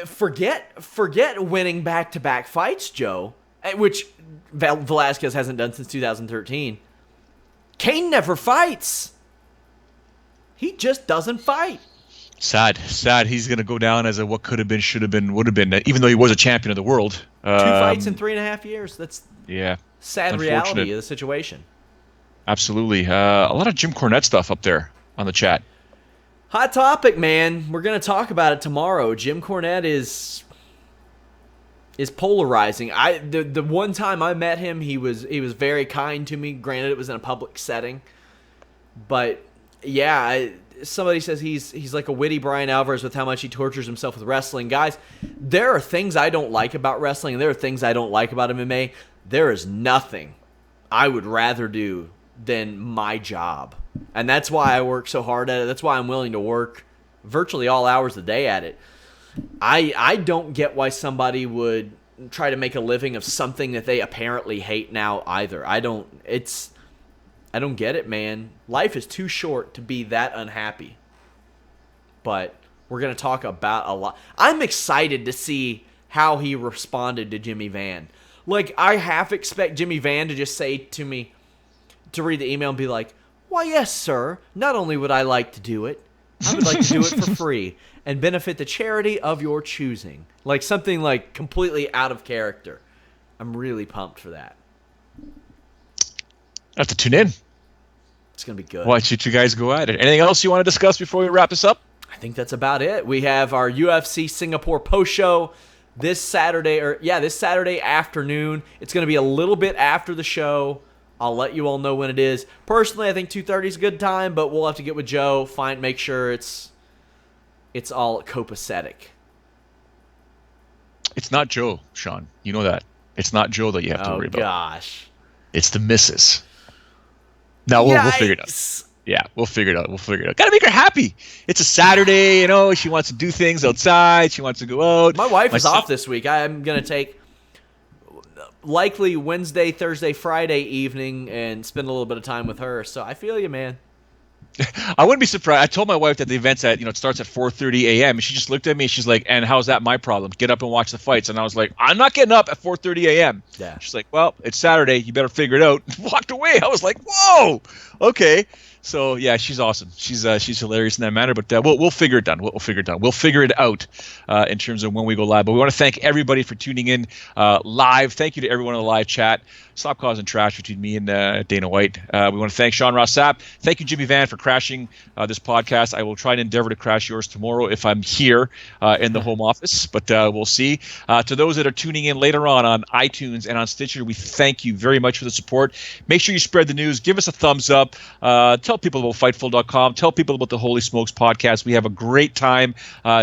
Forget winning back-to-back fights, Joe, which Velasquez hasn't done since 2013. Cain never fights. He just doesn't fight. Sad. He's going to go down as a what could have been, should have been, would have been, even though he was a champion of the world. 2 fights in 3.5 years. That's sad reality of the situation. Absolutely. A lot of Jim Cornette stuff up there on the chat. Hot topic, man. We're going to talk about it tomorrow. Jim Cornette is polarizing. The one time I met him, he was very kind to me. Granted, it was in a public setting, but yeah, somebody says he's like a witty Brian Alvarez with how much he tortures himself with wrestling. Guys, there are things I don't like about wrestling, and there are things I don't like about MMA. There is nothing I would rather do than my job. And that's why I work so hard at it. That's why I'm willing to work virtually all hours of the day at it. I don't get why somebody would try to make a living of something that they apparently hate now either. I don't get it, man. Life is too short to be that unhappy. But we're going to talk about a lot. I'm excited to see how he responded to Jimmy Van. Like, I half expect Jimmy Van to just say to me, to read the email and be like, "Why, yes, sir. Not only would I like to do it, I would like to do it for free and benefit the charity of your choosing." Like something like completely out of character. I'm really pumped for that. I have to tune in. It's going to be good. Watch you two guys go at it. Anything else you want to discuss before we wrap this up? I think that's about it. We have our UFC Singapore post show this Saturday afternoon. It's going to be a little bit after the show. I'll let you all know when it is. Personally, I think 2:30 is a good time, but we'll have to get with Joe, make sure it's all copacetic. It's not Joe, Sean. You know that. It's not Joe that you have to worry about. Oh, gosh. It's the missus. No, we'll figure it out. Yeah, we'll figure it out. Got to make her happy. It's a Saturday, She wants to do things outside. She wants to go out. My wife is off this week. I'm going to take likely Wednesday, Thursday, Friday evening and spend a little bit of time with her. So I feel you, man. I wouldn't be surprised. I told my wife that the event's it starts at 4:30 a.m. and she just looked at me and she's like, "And how's that my problem? Get up and watch the fights." And I was like, "I'm not getting up at 4:30 a.m." Yeah. She's like, "Well, it's Saturday. You better figure it out." Walked away. I was like, "Whoa, okay." So yeah, she's awesome. She's hilarious in that manner. But we'll figure it done. We'll figure it out. We'll figure it out in terms of when we go live. But we want to thank everybody for tuning in live. Thank you to everyone in the live chat. Stop causing trash between me and Dana White. We want to thank Sean Ross Sapp. Thank you, Jimmy Van, for crashing this podcast. I will try and endeavor to crash yours tomorrow if I'm here in the home office, but we'll see. To those that are tuning in later on iTunes and on Stitcher, we thank you very much for the support. Make sure you spread the news. Give us a thumbs up. Tell people about Fightful.com. Tell people about the Holy Smokes podcast. We have a great time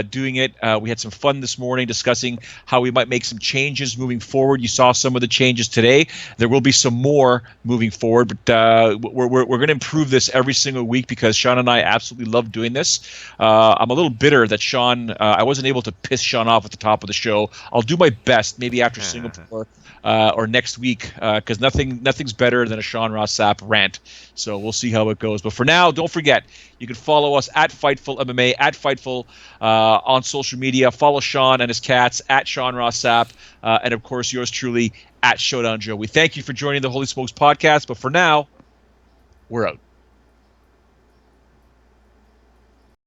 doing it. We had some fun this morning discussing how we might make some changes moving forward. You saw some of the changes today. There will be some more moving forward, but we're going to improve this every single week because Sean and I absolutely love doing this. I'm a little bitter that I wasn't able to piss Sean off at the top of the show. I'll do my best, maybe after Singapore or next week, because nothing's better than a Sean Ross Sapp rant. So we'll see how it goes. But for now, don't forget, you can follow us at Fightful MMA, at Fightful on social media. Follow Sean and his cats at Sean Ross Sapp, and of course yours truly at Showdown Joe. We thank you for joining the Holy Smokes podcast. But for now, we're out.